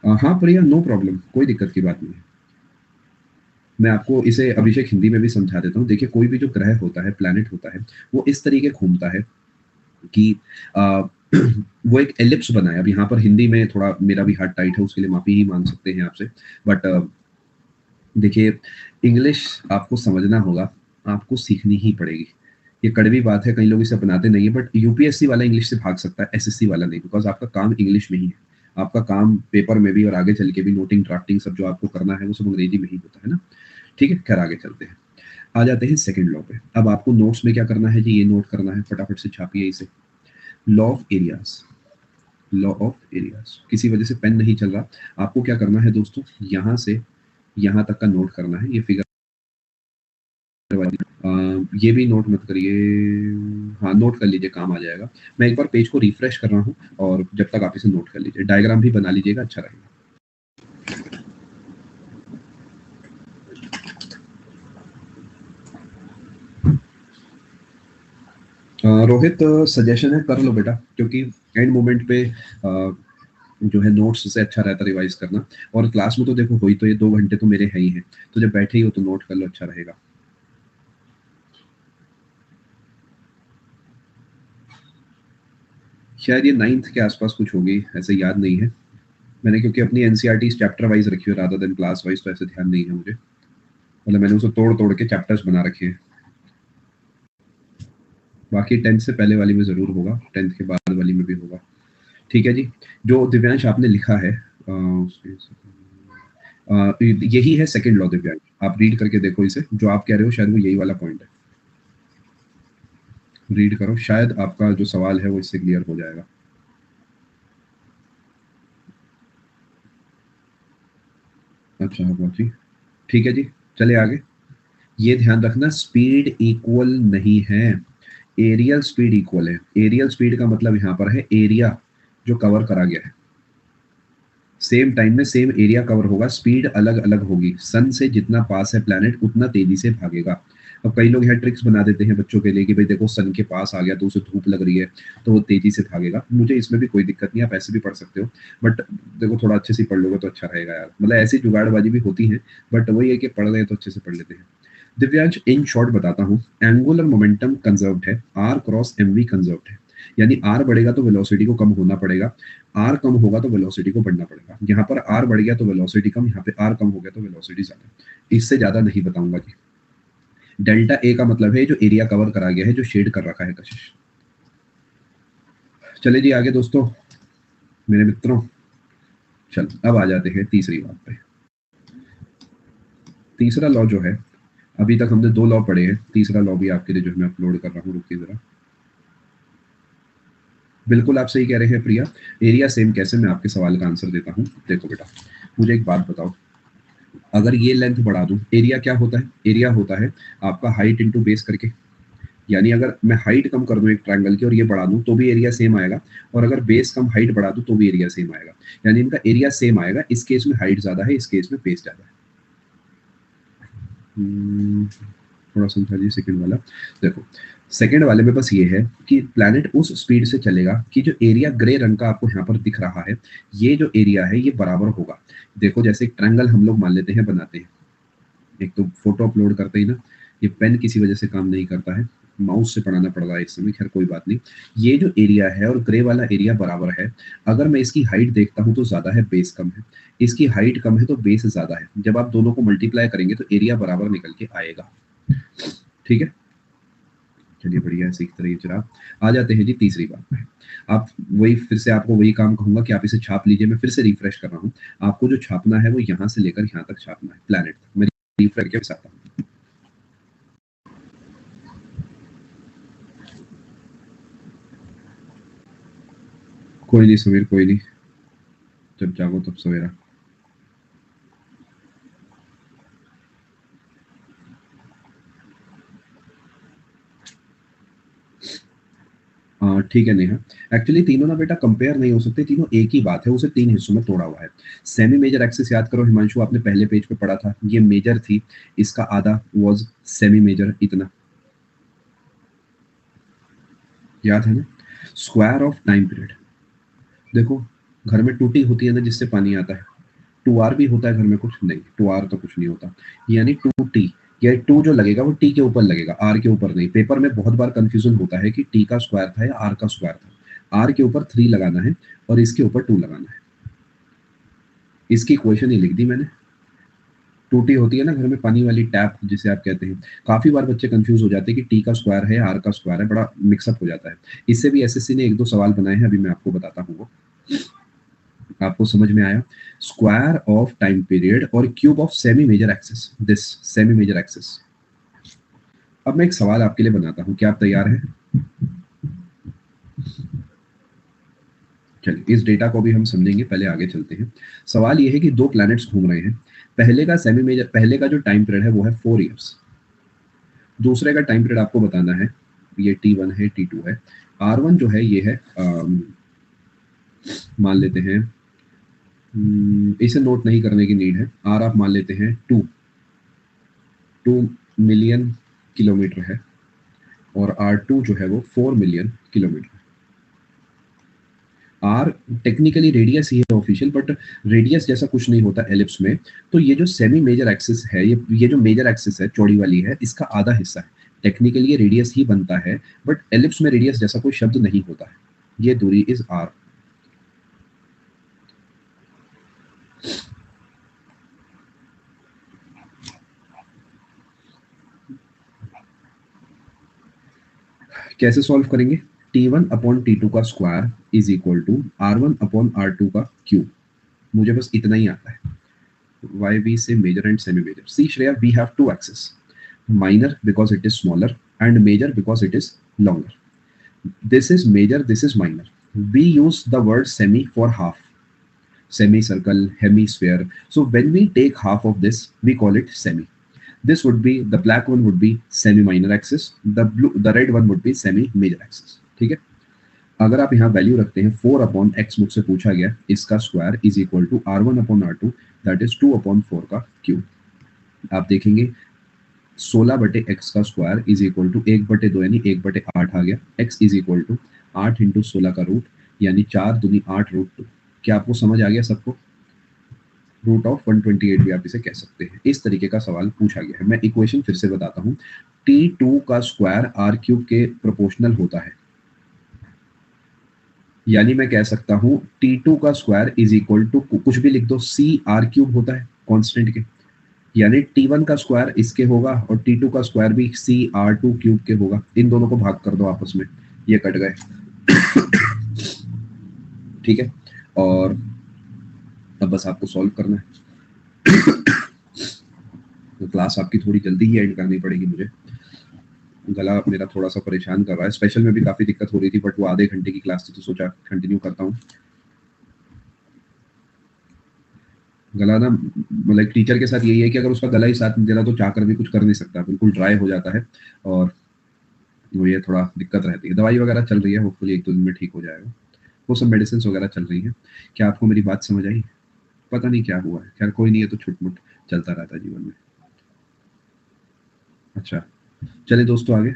हाँ प्रिया, नो प्रॉब्लम, कोई दिक्कत की बात नहीं है। मैं आपको इसे अभिषेक हिंदी में भी समझा देता हूँ। देखिए कोई भी जो ग्रह होता है, प्लैनेट होता है, वो इस तरीके घूमता है कि आ, वो एक एलिप्स बनाए। अब यहाँ पर हिंदी में थोड़ा मेरा भी हाथ टाइट है, उसके लिए माफी ही मांग सकते हैं आपसे। बट देखिए इंग्लिश आपको समझना होगा, आपको सीखनी ही पड़ेगी। ये कड़वी बात है, कई लोग इसे अपनाते नहीं है, बट यूपीएससी वाला इंग्लिश से भाग सकता है, एसएससी वाला नहीं, बिकॉज़ आपका काम इंग्लिश में ही है। आपका काम पेपर में भी और आगे चल के भी नोटिंग, ड्राफ्टिंग सब जो आपको करना है वो सब अंग्रेजी में ही होता है ना। ठीक है, खैर आगे चलते हैं। आ जाते हैं सेकंड लॉ पे। अब आपको नोट्स में क्या करना है जी, ये नोट करना है, फटाफट से छापिए इसे। Law of areas, law of areas. किसी वजह से पेन नहीं चल रहा, आपको क्या करना है दोस्तों, यहाँ से यहाँ तक का नोट करना है। ये फिगर वाली ये भी नोट मत करिए, हाँ नोट कर लीजिए, काम आ जाएगा। मैं एक बार पेज को रिफ्रेश कर रहा हूँ और जब तक आप इसे नोट कर लीजिए, डायग्राम भी बना लीजिएगा, अच्छा रहेगा। रोहित, सजेशन है कर लो बेटा, क्योंकि एंड मोमेंट पे जो है नोट्स से अच्छा रहता रिवाइज करना। और क्लास में तो देखो हुई तो ये 2 घंटे तो मेरे है ही हैं, तो जब बैठे ही हो तो नोट कर लो, अच्छा रहेगा। शायद ये 9th के आसपास कुछ होगी, ऐसे याद नहीं है मैंने, क्योंकि अपनी एनसीईआरटी चैप्टर वाइज रखी है रादर देन क्लास वाइज, तो ऐसे ध्यान नहीं है मुझे। मतलब मैंने उसे तोड़ तोड़ के चैप्टर्स बना रखे हैं। बाकी 10th से पहले वाली में जरूर होगा, 10th के बाद वाली में भी होगा। ठीक है जी, जो दिव्यांश आपने लिखा है यही है सेकंड लॉ दिव्यांश, आप रीड करके देखो इसे, जो आप कह रहे हो शायद वो यही वाला पॉइंट है। रीड करो, शायद आपका जो सवाल है वो इससे क्लियर हो जाएगा। अच्छा बहुत ही ठीक है जी, चले आगे। ये ध्यान रखना, स्पीड इक्वल नहीं है, एरियल स्पीड इक्वल है। एरियल स्पीड का मतलब यहाँ पर है एरिया जो कवर करा गया है, सेम टाइम में सेम एरिया कवर होगा, स्पीड अलग अलग होगी। सन से जितना पास है प्लैनेट उतना तेजी से भागेगा। अब कई लोग यहाँ ट्रिक्स बना देते हैं बच्चों के लिए कि भाई देखो सन के पास आ गया तो उसे धूप लग रही है तो वो तेजी से भागेगा। मुझे इसमें भी कोई दिक्कत नहीं, आप ऐसे भी पढ़ सकते हो, बट देखो थोड़ा अच्छे से पढ़ लोगे तो अच्छा रहेगा यार। मतलब ऐसी जुगाड़बाजी भी होती है, बट वही है कि पढ़ रहे हैं तो अच्छे से पढ़ लेते हैं। दिव्यांश इन शॉर्ट बताता हूँ, एंगुलर मोमेंटम कंजर्व्ड है, r cross m v conserved है। यानी आर बढ़ेगा तो वेलोसिटी को कम होना पड़ेगा, आर कम होगा तो वेलोसिटी को बढ़ना पड़ेगा। यहाँ पर आर बढ़ गया तो वेलोसिटी कम, यहाँ पे आर कम हो गया तो वेलोसिटी ज्यादा। इससे ज्यादा नहीं बताऊंगा जी। डेल्टा ए का मतलब है जो एरिया कवर करा गया है, जो शेड कर रखा है कशिश। चले जी आगे दोस्तों मेरे मित्रों, चल अब आ जाते हैं तीसरी बात पे। तीसरा लॉ जो है, अभी तक हमने 2 लॉ पढ़े हैं, तीसरा लॉ भी आपके लिए जो है मैं अपलोड कर रहा हूँ, रुकिए जरा। बिल्कुल आप सही कह रहे हैं प्रिया, एरिया सेम कैसे, मैं आपके सवाल का आंसर देता हूँ। देखो बेटा, मुझे एक बात बताओ, अगर ये लेंथ बढ़ा दूं, एरिया क्या होता है, एरिया होता है आपका हाइट इंटू बेस करके। यानी अगर मैं हाइट कम कर दूं एक ट्रायंगल की और ये बढ़ा दूं तो भी एरिया सेम आएगा, और अगर बेस कम हाइट बढ़ा दूं तो भी एरिया सेम आएगा। यानी इनका एरिया सेम आएगा, इस केस में हाइट ज्यादा है, इस केस में बेस ज्यादा है। थोड़ा समझा सेकंड वाला। देखो सेकंड वाले में बस ये है कि प्लैनेट उस स्पीड से चलेगा कि जो एरिया ग्रे रंग का आपको यहाँ पर दिख रहा है, ये जो एरिया है ये बराबर होगा। देखो जैसे एक ट्रायंगल हम लोग मान लेते हैं, बनाते हैं, एक तो फोटो अपलोड करते ही ना, ये पेन किसी वजह से काम नहीं करता है, माउस से पढ़ाना पड़ रहा है इस समय, खैर कोई बात नहीं। ये जो एरिया है और ग्रे वाला एरिया बराबर है, अगर मैं इसकी हाइट देखता हूँ तो ज्यादा है, बेस कम है, इसकी हाइट कम है तो बेस ज्यादा है। जब आप दोनों को मल्टीप्लाई करेंगे तो एरिया बराबर निकल के आएगा। ठीक है, चलिए बढ़िया है, सीखते रहिए जरा। आ जाते हैं जी तीसरी बात में। आप वही, फिर से आपको वही काम कहूंगा कि आप इसे छाप लीजिए, मैं फिर से रिफ्रेश कर रहा हूँ। आपको जो छापना है वो यहाँ से लेकर यहाँ तक छापना है, प्लैनेट तक। मैं रिफ्रेश करके बताता हूँ। कोई नहीं समीर, कोई नहीं, जब जागो तब सवेरा। ठीक है नेहा, एक्चुअली तीनों ना बेटा कंपेयर नहीं हो सकते, तीनों एक ही बात है, उसे 3 हिस्सों में तोड़ा हुआ है। सेमी मेजर एक्सिस याद करो हिमांशु, आपने पहले पेज पे पढ़ा था, ये मेजर थी, इसका आधा वाज सेमी मेजर, इतना याद है ना। स्क्वायर ऑफ टाइम पीरियड, देखो घर में टूटी होती है ना जिससे पानी आता है, 2R भी होता है घर में कुछ नहीं, 2R तो कुछ नहीं होता, यानी 2T। ये 2 जो लगेगा वो टी के ऊपर लगेगा, आर के ऊपर नहीं। पेपर में बहुत बार कंफ्यूजन होता है कि टी का स्क्वायर था या आर का स्क्वायर था। आर के ऊपर 3 लगाना है और इसके ऊपर 2 लगाना है। इसकी इक्वेशन ही लिख दी मैंने, टूटी होती है ना घर में पानी वाली टैप जिसे आप कहते हैं, काफी बार बच्चे कंफ्यूज हो जाते हैं कि टी का स्क्वायर है, आर का स्क्वायर है, बड़ा मिक्सअप हो जाता है। इससे भी एसएससी ने एक दो सवाल बनाए हैं, अभी मैं आपको बताता हूँ वो। आपको समझ में आया? स्क्वायर ऑफ टाइम पीरियड और cube of semi major axis, this semi major axis. अब मैं एक सवाल आपके लिए बनाता हूं, क्या आप तैयार हैं? चलिए इस डेटा को भी हम समझेंगे, पहले आगे चलते हैं। सवाल ये है कि दो प्लैनेट्स घूम रहे हैं। पहले का जो टाइम पीरियड है वो है 4 इयर्स। दूसरे का टाइम पीरियड आपको बताना है, ये T1 है, T2 है। R1 जो है ये है, मान लेते हैं, इसे नोट नहीं करने की नीड है। आर आप मान लेते हैं 2 मिलियन किलोमीटर है, और R2 जो है वो 4 million kilometre. R technically radius ही है ऑफिशियल, बट रेडियस जैसा कुछ नहीं होता एलिप्स में। तो ये जो सेमी मेजर एक्सिस है, ये जो मेजर एक्सिस है चौड़ी वाली है, इसका आधा हिस्सा है। टेक्निकली ये रेडियस ही बनता है, बट एलिप्स में रेडियस जैसा कोई शब्द नहीं होता है। ये दूरी इज आर। कैसे सॉल्व करेंगे? T1 अपॉन T2 का square is equal to R1 upon R2 का क्यूब। मुझे बस इतना ही आता है। Why we say major and semi major? See Shreya, we have two axes, minor because it is smaller and major because it is longer. This is major, this is minor. We use the word semi for half, semicircle, hemisphere. So when we take half of this, we call it semi. This would be, the black one would be semi minor axis, the red one would be semi major axis. ठीक है? अगर आप यहाँ value रखते हैं 4 upon x, मुझसे पूछा गया, इसका square is equal to R1 upon R2, that is 2 upon 4 का क्यूब। आप देखेंगे 16 बटे एक्स का स्क्वायर इज इक्वल टू 1/2 यानी 1/8 आ गया। X is equal to 8 into 16 का रूट, यानी 4 दूनी 8 रूट 2। क्या आपको समझ आ गया सबको? रूट ऑफ 128 भी आप इसे कह सकते हैं। इस तरीके का सवाल पूछा गया है। मैं इक्वेशन फिर से बताता हूँ। T2 का स्क्वायर आर क्यूब के प्रोपोर्शनल होता है, यानी मैं कह सकता हूं T2 का स्क्वायर इज इक्वल टू, कुछ भी लिख दो, सी आर क्यूब होता है कांस्टेंट के। यानी T1 का स्क्वायर इसके होगा और T2 का स्क्वायर भी CR2 क्यूब के होगा। इन दोनों को भाग कर दो आपस में, ये कट गए। ठीक है, और अब बस आपको सॉल्व करना है। तो क्लास आपकी थोड़ी जल्दी ही एंड करनी पड़ेगी मुझे। गला मेरा थोड़ा सा परेशान कर रहा है। स्पेशल में भी काफी दिक्कत हो रही थी, बट वो आधे घंटे की क्लास थी तो सोचा कंटिन्यू करता हूँ। गला ना, मतलब टीचर के साथ यही है कि अगर उसका गला ही साथ नहीं दे रहा तो चाहकर भी कुछ कर नहीं सकता, बिल्कुल ड्राई हो जाता है, और वो ये थोड़ा दिक्कत रहती है। दवाई वगैरह चल रही है, होपफुली 1-2 दिन में ठीक हो जाएगा। वो सब मेडिसिन वगैरह चल रही है। क्या आपको मेरी बात समझ आई? पता नहीं क्या हुआ है, खैर कोई नहीं है, तो छुटमुट चलता रहता है जीवन में। अच्छा, चलिए दोस्तों आगे।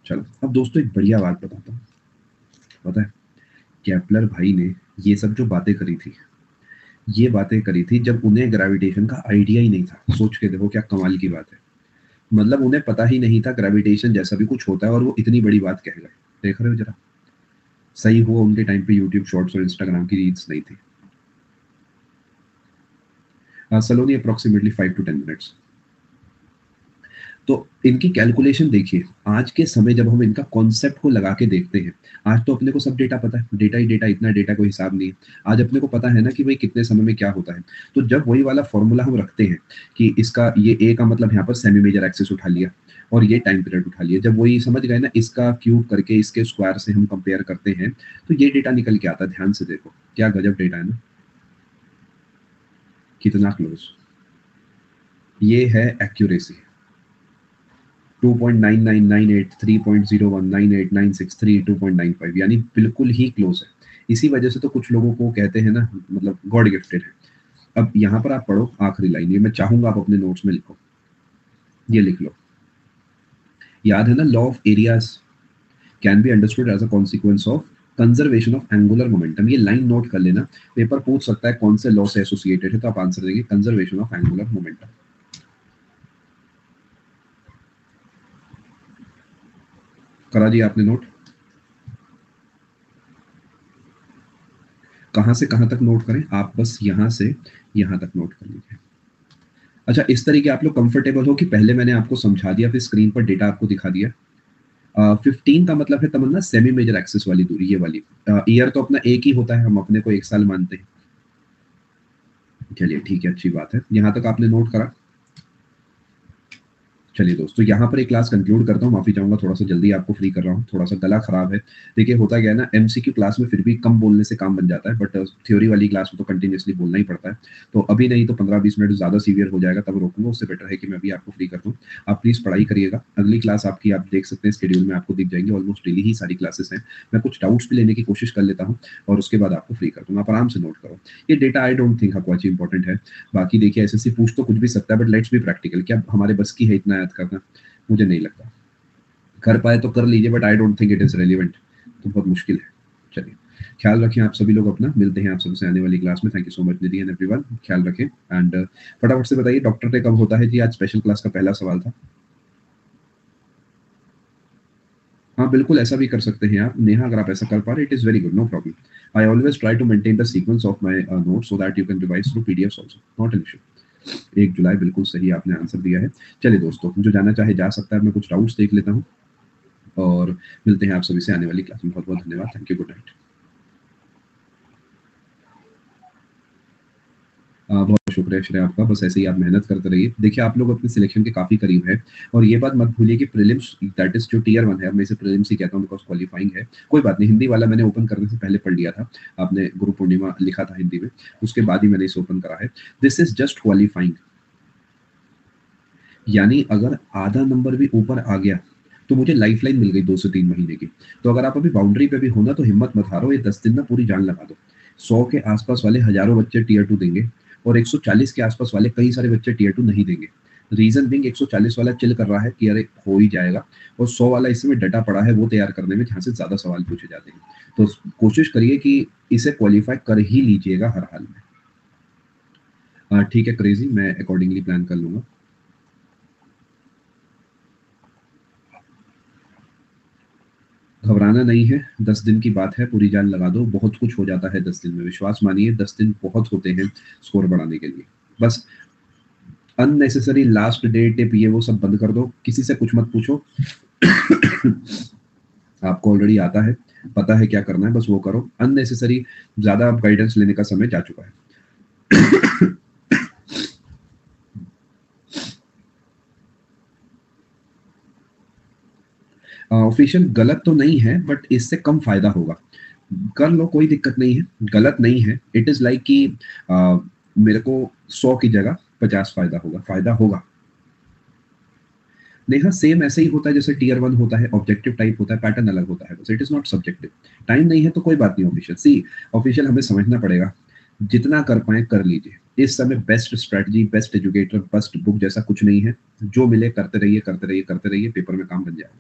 चलो अब दोस्तों एक बढ़िया बात बताता हूँ। पता है, केपलर भाई ने ये सब जो बातें करी थी, ये बातें करी थी जब उन्हें ग्रेविटेशन का आइडिया ही नहीं था। सोच के देखो क्या कमाल की बात है। मतलब उन्हें पता ही नहीं था ग्रेविटेशन जैसा भी कुछ होता है, और वो इतनी बड़ी बात कह गए। देख रहे हो जरा, सही हुआ उनके टाइम पे यूट्यूब शॉर्ट्स और इंस्टाग्राम की रील्स नहीं थी। सलोनी अप्रोक्सीमेटली 5 to 10 मिनट्स। तो इनकी कैलकुलेशन देखिए, आज के समय जब हम इनका कॉन्सेप्ट को लगा के देखते हैं, आज तो अपने को सब डेटा पता है, डेटा ही डेटा, इतना डेटा कोई हिसाब नहीं है। आज अपने को पता है ना कि भाई कितने समय में क्या होता है। तो जब वही वाला फॉर्मूला हम रखते हैं कि इसका ये ए का मतलब यहाँ पर सेमी मेजर एक्सिस उठा लिया और ये टाइम पीरियड उठा लिया, जब वही समझ गए ना, इसका क्यूब करके इसके स्क्वायर से हम कंपेयर करते हैं, तो ये डेटा निकल के आता है। ध्यान से देखो क्या गजब डेटा है ना, कितना क्लोज। ये है एक्यूरेसी, 2.9998, 3.0198, 963, 2.95, यानी बिल्कुल ही क्लोज है। इसी वजह से तो कुछ लोगों को कहते हैं ना, मतलब गॉड गिफ्टेड है। अब यहाँ पर आप पढ़ो आखिरी लाइन, ये मैं चाहूंगा आप अपने नोट्स में लिखो, ये लिख लो। याद है ना, law of areas can be understood as a consequence of conservation of angular momentum. ये लाइन नोट कर लेना, पेपर पूछ सकता है कौन से लॉ से एसोसिएटेड है, तो आप आंसर देंगे कंजर्वेशन ऑफ एंगुलर मोमेंटम। करा दिया आपने नोट? कहाँ से कहाँ तक नोट करें, आप बस यहाँ से यहाँ तक नोट कर लीजिए। अच्छा, इस तरीके आप लोग कंफर्टेबल हो कि पहले मैंने आपको समझा दिया, फिर स्क्रीन पर डेटा आपको दिखा दिया। 15 का मतलब है तमन्ना सेमी मेजर एक्सिस वाली दूरी, ये वाली। ईयर तो अपना एक ही होता है, हम अपने को 1 साल मानते हैं। चलिए ठीक है, अच्छी बात है। यहाँ तक आपने नोट करा। चलिए दोस्तों, यहाँ पर एक क्लास कंक्लूड करता हूँ। माफी चाहूंगा, थोड़ा सा जल्दी आपको फ्री कर रहा हूँ, थोड़ा सा गला खराब है। देखिए होता क्या है ना, एमसीक्यू क्लास में फिर भी कम बोलने से काम बन जाता है, बट थ्योरी वाली क्लास में तो कंटिन्यूअसली बोलना ही पड़ता है। तो अभी नहीं तो 15-20 मिनट ज्यादा सीवियर हो जाएगा, तब रोकूंगा। उससे बेटर है कि मैं अभी आपको फ्री कर दूँ। आप प्लीज पढ़ाई करिएगा। अगली क्लास आपकी आप देख सकते हैं, शेड्यूल में आपको दिख जाएंगे, ऑलमोस्ट डेली ही सारी क्लासेस हैं। मैं कुछ डाउट्स भी लेने की कोशिश कर लेता हूँ और उसके बाद आपको फ्री कर दूंगा। आप आराम से नोट करो। ये डेटा आई डोंट थिंक आपको इंपॉर्टेंट है। बाकी देखिए, एसएससी पूछ तो कुछ भी सकता है, बट लेट्स बी प्रैक्टिकल। क्या हमारे बस की है इतना याद करना? मुझे नहीं लगता। कर पाए तो कर लीजिए, but I don't think it is relevant. तो बहुत मुश्किल है। चलिए, ख्याल रखें आप सभी लोग अपना। मिलते हैं आप सबसे आने वाली क्लास में। Thank you so much Nidhi and everyone. ख्याल रखें एंड फटाफट से बताइए, डॉक्टर डे कब होता है जी? आज स्पेशल क्लास का पहला सवाल था। हाँ बिल्कुल, ऐसा भी कर सकते हैं आप नेहा, अगर आप ऐसा कर पा रहे, it is very good, no problem. I always try to maintain the sequence of my notes so that you can revise through PDFs also, not an issue. 1 जुलाई, बिल्कुल सही आपने आंसर दिया है। चलिए दोस्तों, जो जाना चाहे जा सकता है। मैं कुछ डाउट्स देख लेता हूँ और मिलते हैं आप सभी से आने वाली क्लास में। बहुत बहुत धन्यवाद। Thank you, good night. बहुत शुक्रिया श्रेया आपका। बस ऐसे ही आप मेहनत करते रहिए। देखिए, आप लोग अपने सिलेक्शन के काफी करीब है। और ये बात मत भूलिए कि प्रीलिम्स, दैट इज जो टियर 1 है, अब मैं इसे प्रीलिम्स ही कहता हूँ बिकॉज क्वालिफाइंग है। कोई बात नहीं, हिंदी वाला मैंने ओपन करने से पहले पढ़ लिया था। आपने गुरु पूर्णिमा लिखा था हिंदी में, उसके बाद ही मैंने इसे ओपन करा है। This is just qualifying. यानी अगर आधा नंबर भी ऊपर आ गया तो मुझे लाइफलाइन मिल गई 2 से 3 महीने की। तो अगर आप अभी बाउंड्री पे भी हो ना, तो हिम्मत मत हारो। ये 10 दिन ना पूरी जान लगा दो। 100 के आसपास वाले हजारों बच्चे टीयर 2 देंगे और 140 के आसपास वाले कई सारे बच्चे टीयर 2 नहीं देंगे। रीजन बिंग, 140 वाला चिल कर रहा है कि अरे हो ही जाएगा, और 100 वाला इसमें डटा पड़ा है वो तैयार करने में, जहां से ज्यादा सवाल पूछे जाते हैं। तो कोशिश करिए कि इसे क्वालिफाई कर ही लीजिएगा हर हाल में। ठीक है क्रेजी, मैं अकॉर्डिंगली प्लान कर लूंगा। घबराना नहीं है, 10 दिन की बात है, पूरी जान लगा दो। बहुत कुछ हो जाता है 10 दिन में, विश्वास मानिए। 10 दिन बहुत होते हैं स्कोर बढ़ाने के लिए। बस अननेसेसरी लास्ट डे टिप ये वो सब बंद कर दो। किसी से कुछ मत पूछो। आपको ऑलरेडी आता है, पता है क्या करना है, बस वो करो। अननेसेसरी ज्यादा गाइडेंस लेने का समय जा चुका है। ऑफिशियल गलत तो नहीं है, बट इससे कम फायदा होगा। कर लो, कोई दिक्कत नहीं है। गलत नहीं है। इट इज लाइक कि मेरे को 100 की जगह 50 फायदा होगा, फायदा होगा। नेहा, सेम ऐसे ही होता है जैसे टीयर 1 होता है, ऑब्जेक्टिव टाइप होता है, पैटर्न अलग होता है, बस it is not subjective. Time नहीं है तो कोई बात नहीं। ऑफिशियल सी, ऑफिशियल हमें समझना पड़ेगा। जितना कर पाए कर लीजिए। इस समय best strategy, best educator, best book जैसा कुछ नहीं है। जो मिले करते रहिए, करते रहिए, करते रहिए, पेपर में काम बन जाएगा।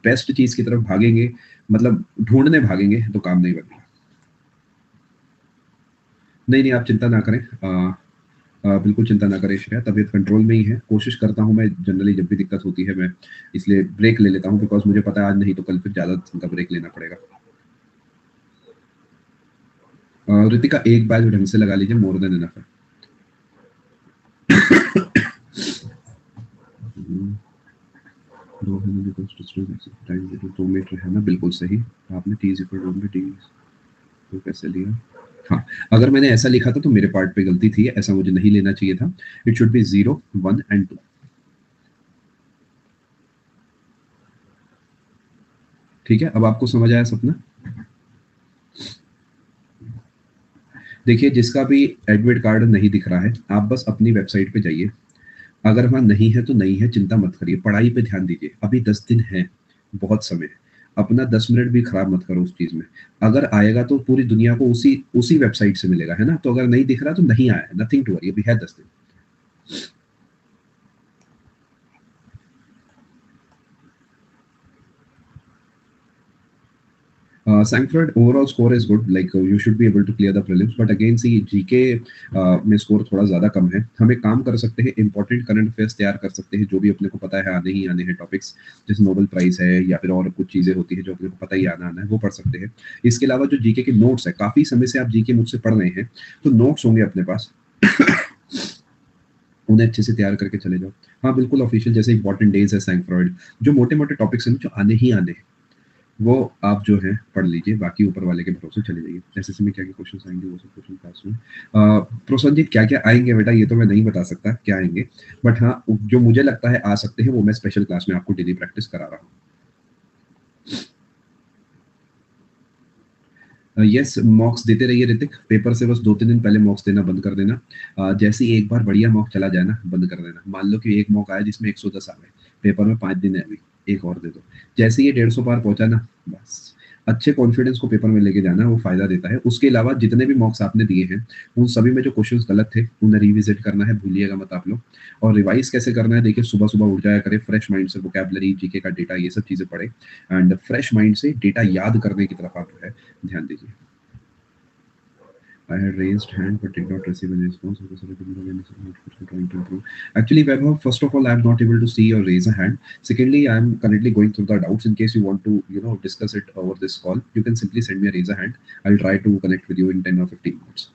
बेस्ट चीज की तरफ भागेंगे, मतलब ढूंढने भागेंगे, तो काम नहीं बनेगा। नहीं नहीं, आप चिंता ना करें। बिल्कुल चिंता ना करें श्रेया, तबीयत कंट्रोल में ही है। कोशिश करता हूँ मैं, जनरली जब भी दिक्कत होती है मैं इसलिए ब्रेक ले लेता हूँ, बिकॉज मुझे पता है आज नहीं तो कल फिर ज्यादा दिन का ब्रेक लेना पड़ेगा। ऋतिका, एक बैच ढंग से लगा लीजिए, मोर देन इनफ है। टाइम 2 मीटर है ना, बिल्कुल सही। आपने T is equal to T तो कैसे लिया? हाँ, अगर मैंने ऐसा लिखा था तो मेरे पार्ट पे गलती थी, ऐसा मुझे नहीं लेना चाहिए था। It should be 0, 1 and 2। ठीक है, अब आपको समझ आया सपना? देखिए, जिसका भी एडमिट कार्ड नहीं दिख रहा है, आप बस अपनी वेबसाइट पे जाइए। अगर वहाँ नहीं है तो नहीं है, चिंता मत करिए, पढ़ाई पे ध्यान दीजिए। अभी 10 दिन है, बहुत समय है। अपना 10 मिनट भी खराब मत करो उस चीज में। अगर आएगा तो पूरी दुनिया को उसी उसी वेबसाइट से मिलेगा, है ना? तो अगर नहीं दिख रहा तो नहीं आया है, नथिंग टू वरी, अभी है 10 दिन। Sankford overall score is good, like you should be able to clear the prelims, but again see GK में स्कोर थोड़ा ज्यादा कम है. हम एक काम कर सकते हैं, इंपॉर्टेंट करंट अफेयर्स तैयार कर सकते हैं जो भी अपने को पता है आने ही आने हैं टॉपिक्स, जैसे नोबेल प्राइज है या फिर और कुछ चीजें होती है जो अपने को पता ही आना है, वो पढ़ सकते हैं. इसके अलावा जो जीके के नोट्स है, काफी समय से आप जीके मुझसे पढ़ रहे हैं तो नोट्स होंगे अपने पास, उन्हें अच्छे से तैयार करके चले जाओ. हाँ बिल्कुल ऑफिशियल जैसे इंपॉर्टेंट डेज है सैंक्फ्रॉइड, जो मोटे मोटे टॉपिक्स हैं जो आने ही आने हैं वो आप जो है पढ़ लीजिए, बाकी ऊपर वाले के भरोसे चले जाइए. एसएससी में क्या क्या क्वेश्चंस आएंगे वो सब क्वेश्चन क्लास में. प्रोसनजीत क्या क्या आएंगे बेटा ये तो मैं नहीं बता सकता क्या आएंगे, बट हाँ जो मुझे लगता है आ सकते हैं वो मैं स्पेशल क्लास में आपको डेली प्रैक्टिस करा रहा हूँ. यस मॉक्स देते रहिए ऋतिक, पेपर से बस 2-3 दिन पहले मॉक्स देना बंद कर देना. जैसे ही एक बार बढ़िया मॉक चला जाए ना बंद कर देना. मान लो कि एक मॉक आया जिसमें 110 आ गए, पेपर में 5 दिन है अभी, एक और दे दो. जैसे ये 150 पार पहुंचा ना बस अच्छे कॉन्फिडेंस को पेपर में लेके जाना, वो फायदा देता है. उसके अलावा जितने भी मॉक्स आपने दिए हैं उन सभी में जो क्वेश्चंस गलत थे उन्हें रिविजिट करना है, भूलिएगा मत आप लोग. और रिवाइज कैसे करना है देखिए, सुबह सुबह उठ जाया करें, फ्रेश माइंड से वोकैबुलरी जीके का डेटा ये सब चीजें पढ़े एंड फ्रेश माइंड से डेटा याद करने की तरफ आप जो है ध्यान दीजिए. I had raised hand but did not receive any response. Trying to improve. Actually, Vaibhav, first of all, I am not able to see your raise a hand. Secondly, I am currently going through the doubts. In case you want to, discuss it over this call, you can simply send me a raise a hand. I'll try to connect with you in 10 or 15 minutes.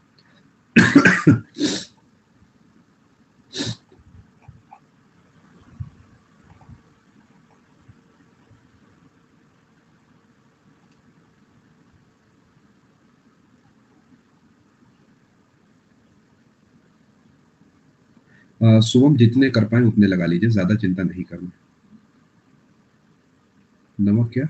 Shubham जितने कर पाए उतने लगा लीजिए, ज्यादा चिंता नहीं करना. नमक क्या?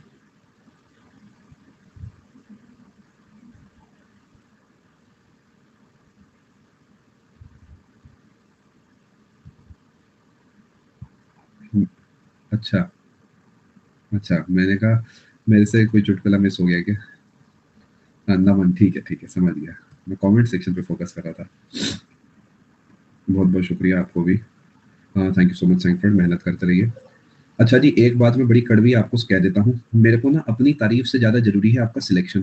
अच्छा अच्छा, मैंने कहा मेरे से कोई चुटकुला मिस हो गया क्या? हाँ नमन, ठीक है समझ गया. मैं कमेंट सेक्शन पे फोकस कर रहा था. बहुत बहुत शुक्रिया आपको भी. थैंक यू सो मच सैंकफर्ड, मेहनत करते रहिए. अच्छा जी, एक बात मैं बड़ी कड़वी आपको कह देता हूँ, मेरे को ना अपनी तारीफ से ज्यादा जरूरी है आपका सिलेक्शन.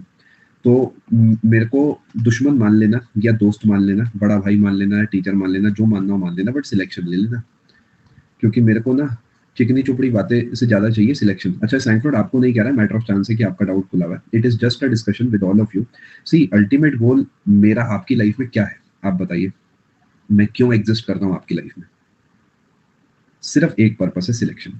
तो मेरे को दुश्मन मान लेना या दोस्त मान लेना, बड़ा भाई मान लेना या टीचर मान लेना, जो मानना हो मान लेना, बट सिलेक्शन ले लेना. क्योंकि मेरे को ना चिकनी चुपड़ी बातें से ज्यादा चाहिए सिलेक्शन. अच्छा सैंकफर्ड आपको नहीं कह रहा, मैटर ऑफ चांस है कि आपका डाउट खुला हुआ है. It is just a discussion with all of you. See ultimate goal मेरा आपकी लाइफ में क्या है आप बताइए, मैं क्यों एग्जिस्ट करता हूँ आपकी लाइफ में? सिर्फ एक पर्पस है, सिलेक्शन.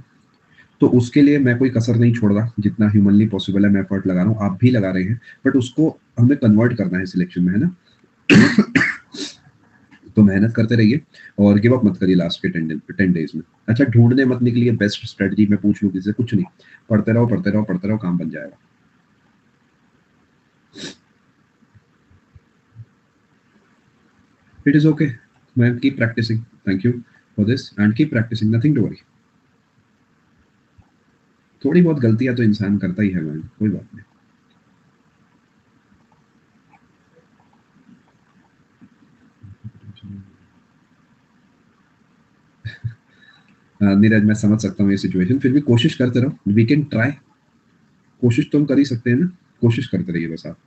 तो उसके लिए मैं कोई कसर नहीं छोड़ रहा, जितना ह्यूमनली पॉसिबल है मैं एफर्ट लगा रहा हूँ, आप भी लगा रहे हैं, बट उसको हमें कन्वर्ट करना है सिलेक्शन में, है ना. तो मेहनत करते रहिए और गिव अप मत करिए लास्ट के 10 डेज में. अच्छा ढूंढने मत निकलिए बेस्ट स्ट्रेटजी, मैं पूछ लूँ किसी से, कुछ नहीं. पढ़ते रहो पढ़ते रहो पढ़ते रहो, काम बन जाएगा. It is okay man, keep practicing. Thank you for this and keep practicing, nothing to worry. थोड़ी बहुत गलतियां तो इंसान करता ही है मैन, कोई बात नहीं. नीरज मैं समझ सकता हूँ ये सिचुएशन, फिर भी कोशिश करते रहो, वी कैन ट्राई. कोशिश तो हम कर ही सकते हैं ना, कोशिश करते रहिए बस आप,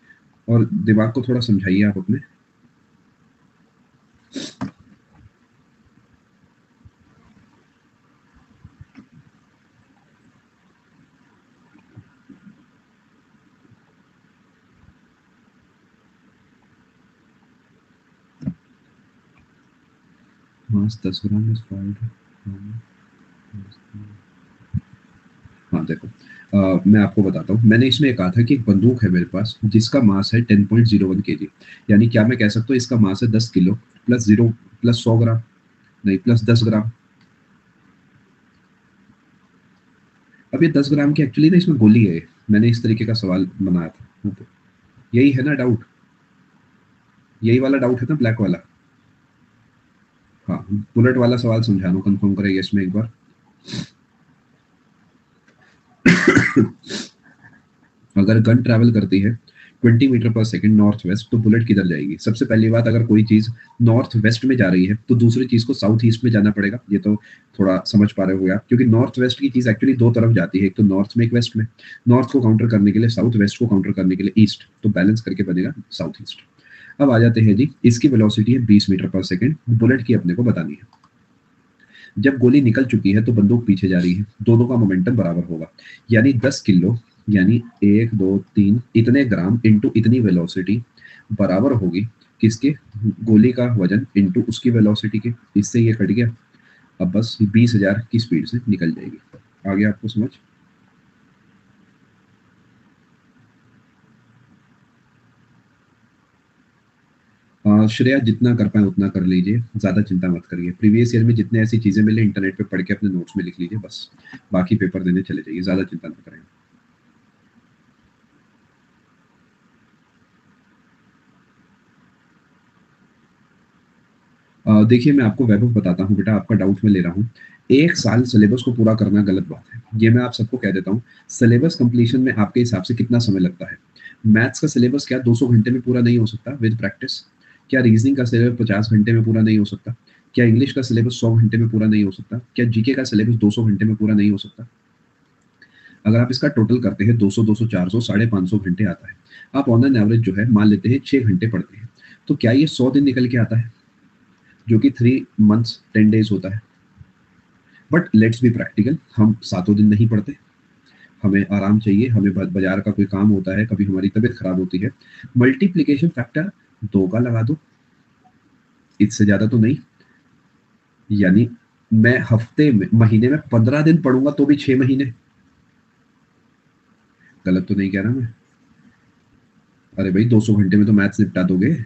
और दिमाग को थोड़ा समझाइए आप अपने. मास 10 ग्राम इज फाइंड. हाँ देखो, मैं आपको बताता हूँ, मैंने इसमें कहा था कि एक बंदूक है मेरे पास जिसका मास है 10.01 kg. यानी क्या मैं कह सकता हूँ इसका मास है 10 किलो प्लस 0 प्लस 100 ग्राम, नहीं प्लस 10 ग्राम. अब ये 10 ग्राम की एक्चुअली ना इसमें गोली है. मैंने इस तरीके का सवाल बनाया था, यही है ना डाउट, यही वाला डाउट है ना ब्लैक वाला. हाँ बुलेट वाला सवाल समझा दो, कंफर्म करें इसमें एक बार. अगर गन ट्रैवल करती है 20 मीटर पर सेकंड नॉर्थ वेस्ट, तो बुलेट किधर जाएगी? सबसे पहली बात, अगर कोई चीज नॉर्थ वेस्ट में जा रही है तो दूसरी चीज को साउथ ईस्ट में जाना पड़ेगा। ये तो थोड़ा समझ पा रहे हो आप, क्योंकि नॉर्थ वेस्ट की चीज एक्चुअली दो तरफ जाती है, एक तो नॉर्थ में एक वेस्ट में। नॉर्थ को काउंटर करने के लिए साउथ, वेस्ट को काउंटर करने के लिए ईस्ट, तो बैलेंस करके बनेगा साउथ ईस्ट। अब आ जाते हैं जी, इसकी वेलोसिटी है 20 मीटर पर सेकंड, बुलेट की अपने को बतानी है। जब गोली निकल चुकी है तो बंदूक पीछे जा रही है, दोनों का मोमेंटम बराबर होगा, यानी 10 किलो, यानी 1 2 3 इतने ग्राम इंटू इतनी वेलोसिटी बराबर होगी किसके? गोली का वजन इंटू उसकी वेलोसिटी के। इससे ये कट गया। अब बस 20,000 की स्पीड से निकल जाएगी। आगे आपको समझ? श्रेया, जितना कर पाए उतना कर लीजिए, ज्यादा चिंता मत करिए। प्रीवियस ईयर में जितने ऐसी चीजें मिले इंटरनेट पे पढ़ के अपने नोट्स में लिख लीजिए बस। बाकी पेपर देने चले जाइए, ज्यादा चिंता ना करें। देखिए, मैं आपको वैभव बताता हूँ बेटा, आपका डाउट मैं ले रहा हूँ। एक साल सिलेबस को पूरा करना गलत बात है, ये मैं आप सबको कह देता हूँ। सिलेबस कंप्लीशन में आपके हिसाब से कितना समय लगता है? मैथ्स का सिलेबस क्या 200 घंटे में पूरा नहीं हो सकता विद प्रैक्टिस? क्या रीजनिंग का सिलेबस 50 घंटे में पूरा नहीं हो सकता? क्या इंग्लिश का सिलेबस 100 घंटे में पूरा नहीं हो सकता? क्या जीके का सिलेबस 200 घंटे में पूरा नहीं हो सकता? अगर आप इसका टोटल करते हैं 200 200 400 550 घंटे आता है। आप ऑन एन एवरेज जो है मान लेते हैं 6 घंटे पढ़ते हैं, तो क्या ये 100 दिन निकल के आता है? जो कि 3 मंथ्स 10 डेज होता है। बट लेट्स बी प्रैक्टिकल, हम सातों दिन नहीं पढ़ते। हमें आराम चाहिए, हमें बाजार का कोई काम होता है, कभी हमारी तबीयत खराब होती है। मल्टीप्लीकेशन फैक्टर 2 का लगा दो, इससे ज्यादा तो नहीं। यानी मैं हफ्ते में, महीने में 15 दिन पढ़ूंगा तो भी 6 महीने। गलत तो नहीं कह रहा मैं? अरे भाई, 200 घंटे में तो मैथ्स निपटा दोगे,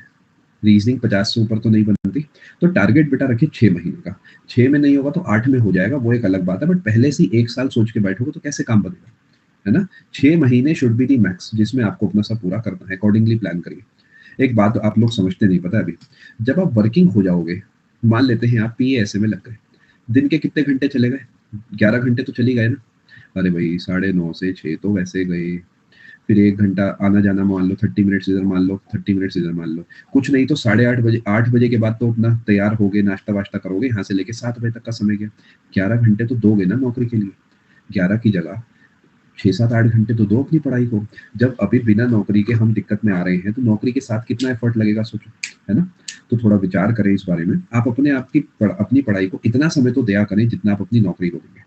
रीजनिंग 50 से ऊपर तो नहीं बनती। तो टारगेट बेटा रखिए 6 महीने का। 6 में नहीं होगा तो 8 में हो जाएगा, वो एक अलग बात है। बट पहले से ही 1 साल सोच के बैठोगे तो कैसे काम बनेगा? है ना? 6 महीने शुड बी दी मैक्स, जिसमें आपको अपना सब पूरा करना है। अकॉर्डिंगली प्लान करिए। एक बात आप लोग समझते नहीं, पता है अभी, जब आप वर्किंग हो जाओगे, मान लेते हैं आप पीए ऐसे में लग गए, दिन के कितने घंटे चले गए? 11 घंटे तो चली गए ना? अरे भाई, 9:30 से 6 तो वैसे गए। फिर 1 घंटा आना जाना मान लो, 30 मिनट्स इधर मान लो, 30 मिनट्स इधर मान लो। कुछ नहीं तो 8:30 बजे, 8 बजे के बाद तो अपना तैयार हो गए, नाश्ता वाश्ता करोगे, यहाँ से लेके 7 बजे तक का समय गया। 11 घंटे तो दोगे ना नौकरी के लिए। 11 की जगह 6 7 8 घंटे तो दो अपनी पढ़ाई को। जब अभी बिना नौकरी के हम दिक्कत में आ रहे हैं, तो नौकरी के साथ कितना एफर्ट लगेगा सोचो, है ना? तो थोड़ा विचार करें इस बारे में। आप अपने आप की अपनी पढ़ाई को इतना समय तो दिया करें जितना आप अपनी नौकरी को देंगे।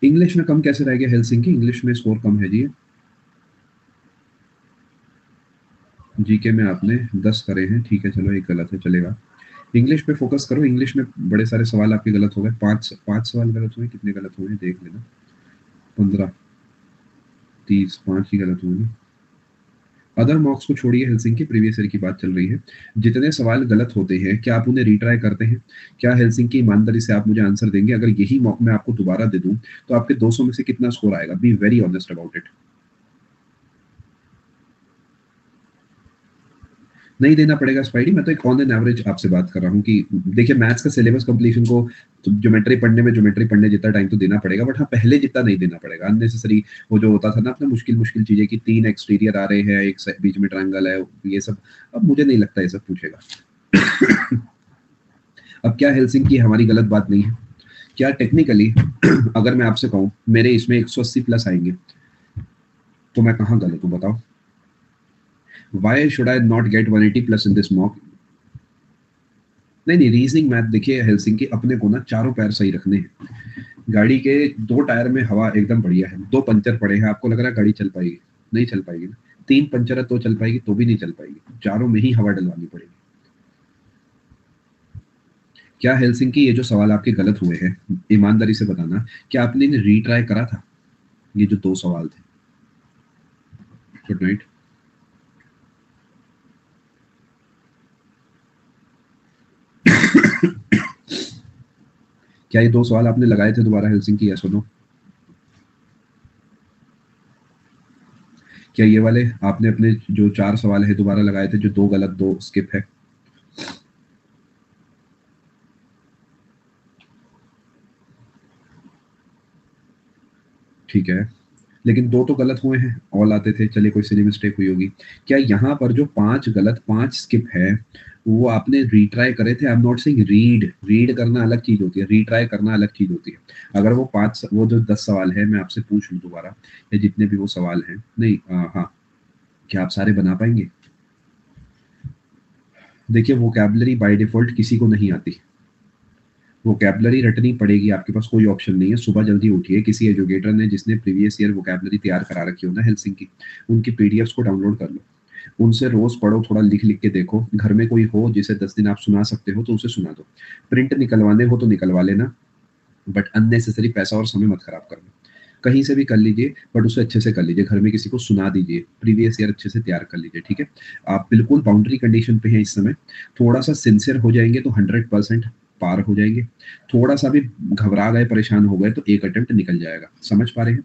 इंग्लिश में कम कैसे रह गया हेलसिंकी? इंग्लिश में स्कोर कम है जी। जीके में आपने 10 करे हैं, ठीक है, चलो एक गलत है, चलेगा। इंग्लिश पे फोकस करो। इंग्लिश में बड़े सारे सवाल आपके गलत हो गए। पांच पांच सवाल गलत हुए, कितने गलत हुए देख लेना। 15, 30, 5 ही गलत हुए ना। अदर मॉक्स को छोड़िए, हेल्सिंकी प्रीवियस ईयर की बात चल रही है। जितने सवाल गलत होते हैं, क्या आप उन्हें रीट्राई करते हैं? क्या हेल्सिंकी ईमानदारी से आप मुझे आंसर देंगे? अगर यही मॉक मैं आपको दोबारा दे दूं तो आपके 200 में से कितना स्कोर आएगा? Be very honest about it. नहीं देना पड़ेगा स्पाइडी, मैं तो एक ऑन एन एवरेज आपसे बात कर रहा हूँ कि देखिए, मैथ्स का सिलेबस कंप्लीशन को तो ज्योमेट्री पढ़ने जितना टाइम तो देना पड़ेगा, बट हाँ, पहले जितना नहीं देना पड़ेगा। अननेसेसरी वो जो होता था ना अपना मुश्किल मुश्किल चीजें की 3 एक्सटीरियर आ रहे हैं, एक बीच में ट्रायंगल है, ये सब अब मुझे नहीं लगता ये सब पूछेगा। अब क्या हेल्सिंकी हमारी गलत बात नहीं है? क्या टेक्निकली अगर मैं आपसे कहूँ मेरे इसमें 180 प्लस आएंगे, तो मैं कहाँ गलत हूँ बताओ? Why should I not gate 180 plus in this mock? नहीं नहीं, रीजनिंग मैथ देखिए हेल्सिंकी, अपने को ना चारों पैर सही रखने हैं। गाड़ी के 2 टायर में हवा एकदम बढ़िया है, 2 पंचर पड़े हैं, आपको लग रहा है गाड़ी चल पाएगी? नहीं चल पाएगी ना। 3 पंचर है तो चल पाएगी? तो भी नहीं चल पाएगी, चारों में ही हवा डलवानी पड़ेगी। क्या हेल्सिंकी, ये जो सवाल आपके गलत हुए हैं, ईमानदारी से बताना, क्या आपने इन्हें रीट्राई करा था? ये जो 2 सवाल थे। Good night. क्या ये 2 सवाल आपने लगाए थे दोबारा हेल्सिंकी, या सुनो? क्या ये वाले आपने अपने जो 4 सवाल है दोबारा लगाए थे, जो 2 गलत 2 स्किप है? ठीक है, लेकिन 2 तो गलत हुए हैं, ऑल आते थे, चलिए कोई सिली मिस्टेक हुई होगी। क्या यहाँ पर जो 5 गलत, 5 स्किप है, वो आपने रीट्राई करे थे? I am not saying read, read करना अलग चीज़ होती है, रीट्राई करना अलग चीज़ होती है। अगर वो 5 वो जो 10 सवाल है, मैं आपसे पूछ लूँ दोबारा, या जितने भी वो सवाल हैं, नहीं हाँ, क्या आप सारे बना पाएँगे? देखिए, वोकैब्युलरी बाय डिफ़ॉल्ट किसी को नहीं आती। वोकैब्युलरी रटनी पड़ेगी, आपके पास कोई ऑप्शन नहीं है। सुबह जल्दी उठिए, किसी एजुकेटर ने जिसने प्रीवियस ईयर वोकैब्युलरी तैयार करा रखी हो ना हेल्सिंकी, उनकी पीडीएफ्स को डाउनलोड कर लो। उनसे रोज़ पढ़ो, थोड़ा लिख-लिख के देखो। घर में कोई हो जिसे 10 दिन आप सुना सकते हो, तो उसे सुना दो। प्रिंट निकलवाने हो तो निकलवा लेना, बट अननेसेसरी पैसा और समय मत खराब करना। कहीं से भी कर लीजिए, बट उसे अच्छे से कर लीजिए। घर में किसी को सुना दीजिए, प्रीवियस ईयर अच्छे से तैयार कर लीजिए, ठीक है? आप बिल्कुल बाउंड्री कंडीशन पे हैं इस समय। थोड़ा-सा सिंसियर हो जाएँगे तो 100% पार हो जाएँगे। थोड़ा-सा भी घबरा गए, परेशान हो गए तो 1 अटेम्प्ट निकल जाएगा। समझ पा रहे हैं?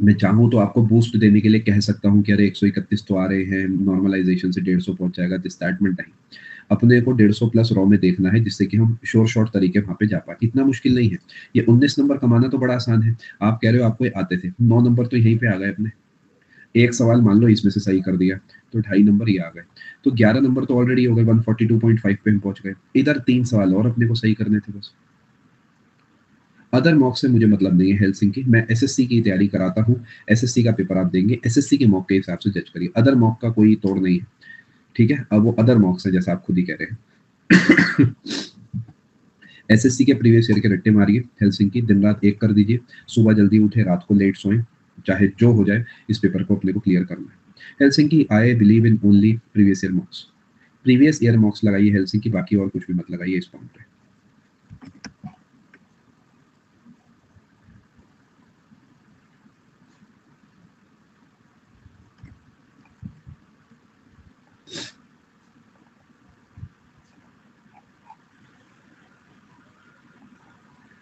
मैं चाहूँ तो आपको बूस्ट देने के लिए कह सकता हूँ कि अरे 131 तो आ रहे हैं, नॉर्मलाइज़ेशन से 150 पहुँच जाएगा, दिस दैट, बट नहीं। अपने को 150 प्लस रॉ में देखना है, जिससे कि हम श्योर शॉर्ट तरीके वहाँ पे जा पाएँ। इतना मुश्किल नहीं है। ये 19 नंबर कमाना तो बड़ा आसान है। आप कह रहे हो आपको ये आते थे, 9 नंबर तो यहीं पे आ गए अपने। एक सवाल मान लो इसमें से सही कर दिया, तो 2.5 नंबर ये आ गए। तो 11 नंबर तो ऑलरेडी हो गए, 142.5 पे हम पहुँच गए। इधर 3 सवाल और अपने को सही करने थे बस। अदर मॉक से मुझे मतलब नहीं है हेल्सिंकी, मैं एसएससी की तैयारी कराता हूँ। एसएससी का पेपर आप देंगे, एसएससी के मॉक के हिसाब से जज करिए। अदर मॉक का कोई तोड़ नहीं है, ठीक है? अब वो अदर मॉक्स है, जैसा आप खुद ही कह रहे हैं। एसएससी के प्रीवियस ईयर के रट्टे मारिए, हेल्सिंकी दिन रात एक कर दीजिए, सुबह जल्दी उठे, रात को लेट सोएं, चाहे जो हो जाए, इस पेपर को अपने को क्लियर करना है। Helsinki, I believe in only previous year मॉक्स। Previous year मॉक्स लगाइए हेल्सिंकी, बाकी और कुछ भी मत लगाइए इस पॉइंट पे।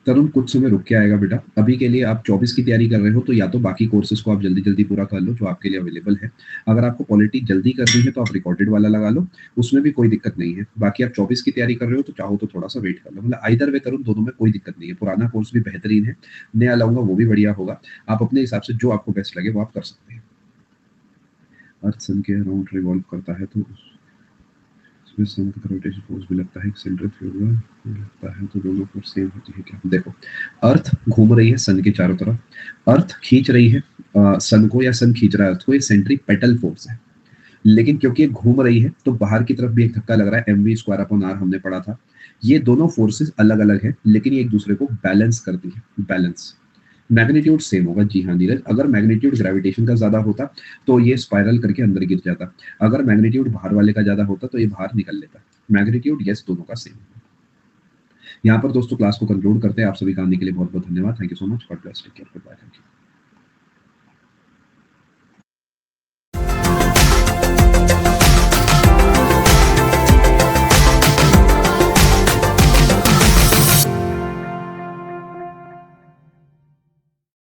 तरुण कुछ समय रुक के आएगा बेटा। अभी के लिए आप 24 की तैयारी कर रहे हो, तो या तो बाकी कोर्सेज़ को आप जल्दी-जल्दी पूरा कर लो जो आपके लिए अवेलेबल है। अगर आपको पॉलिटी जल्दी करनी है तो आप रिकॉर्डेड वाला लगा लो, उसमें भी कोई दिक्कत नहीं है। बाकी आप 24 की तैयारी कर रहे हो तो चाहो तो थोड़ा-सा वेट कर लो। मतलब आइदर वे तरुण, दोनों में कोई दिक्कत नहीं है। पुराना कोर्स भी बेहतरीन है, नया लाऊँगा वो भी बढ़िया होगा। आप अपने हिसाब से जो आपको बेस्ट लगे वो आप कर सकते हैं। अर्थ सन के अराउंड रिवॉल्व करता है, तो इसमें सन का ग्रेविटेशन फोर्स भी लगता है, सेंट्रीफ्यूगल लगता है, तो दोनों फोर्स सेम होती है क्या? देखो, अर्थ घूम रही है सन के चारों तरफ, अर्थ खींच रही है सन को, या सन खींच रहा है अर्थ को, ये सेंट्रीपेटल फोर्स है। लेकिन क्योंकि ये घूम रही है तो बाहर की तरफ भी एक धक्का लग रहा है, mv स्क्वायर अपॉन r हमने पढ़ा था। ये दोनों फोर्सेस अलग अलग है, लेकिन ये एक दूसरे को बैलेंस करती है, बैलेंस। मैग्नीट्यूड सेम होगा, जी हाँ नीरज। अगर मैग्नीट्यूड ग्रेविटेशन का ज्यादा होता तो ये स्पाइरल करके अंदर गिर जाता। अगर मैग्नीट्यूड बाहर वाले का ज्यादा होता तो ये बाहर निकल लेता। मैग्नीट्यूड यस, दोनों का सेम। यहाँ पर दोस्तों क्लास को कंक्लूड करते हैं। आप सभी का आने के लिए बहुत बहुत धन्यवाद। Thank you so much. God bless, take care, good bye, thank you.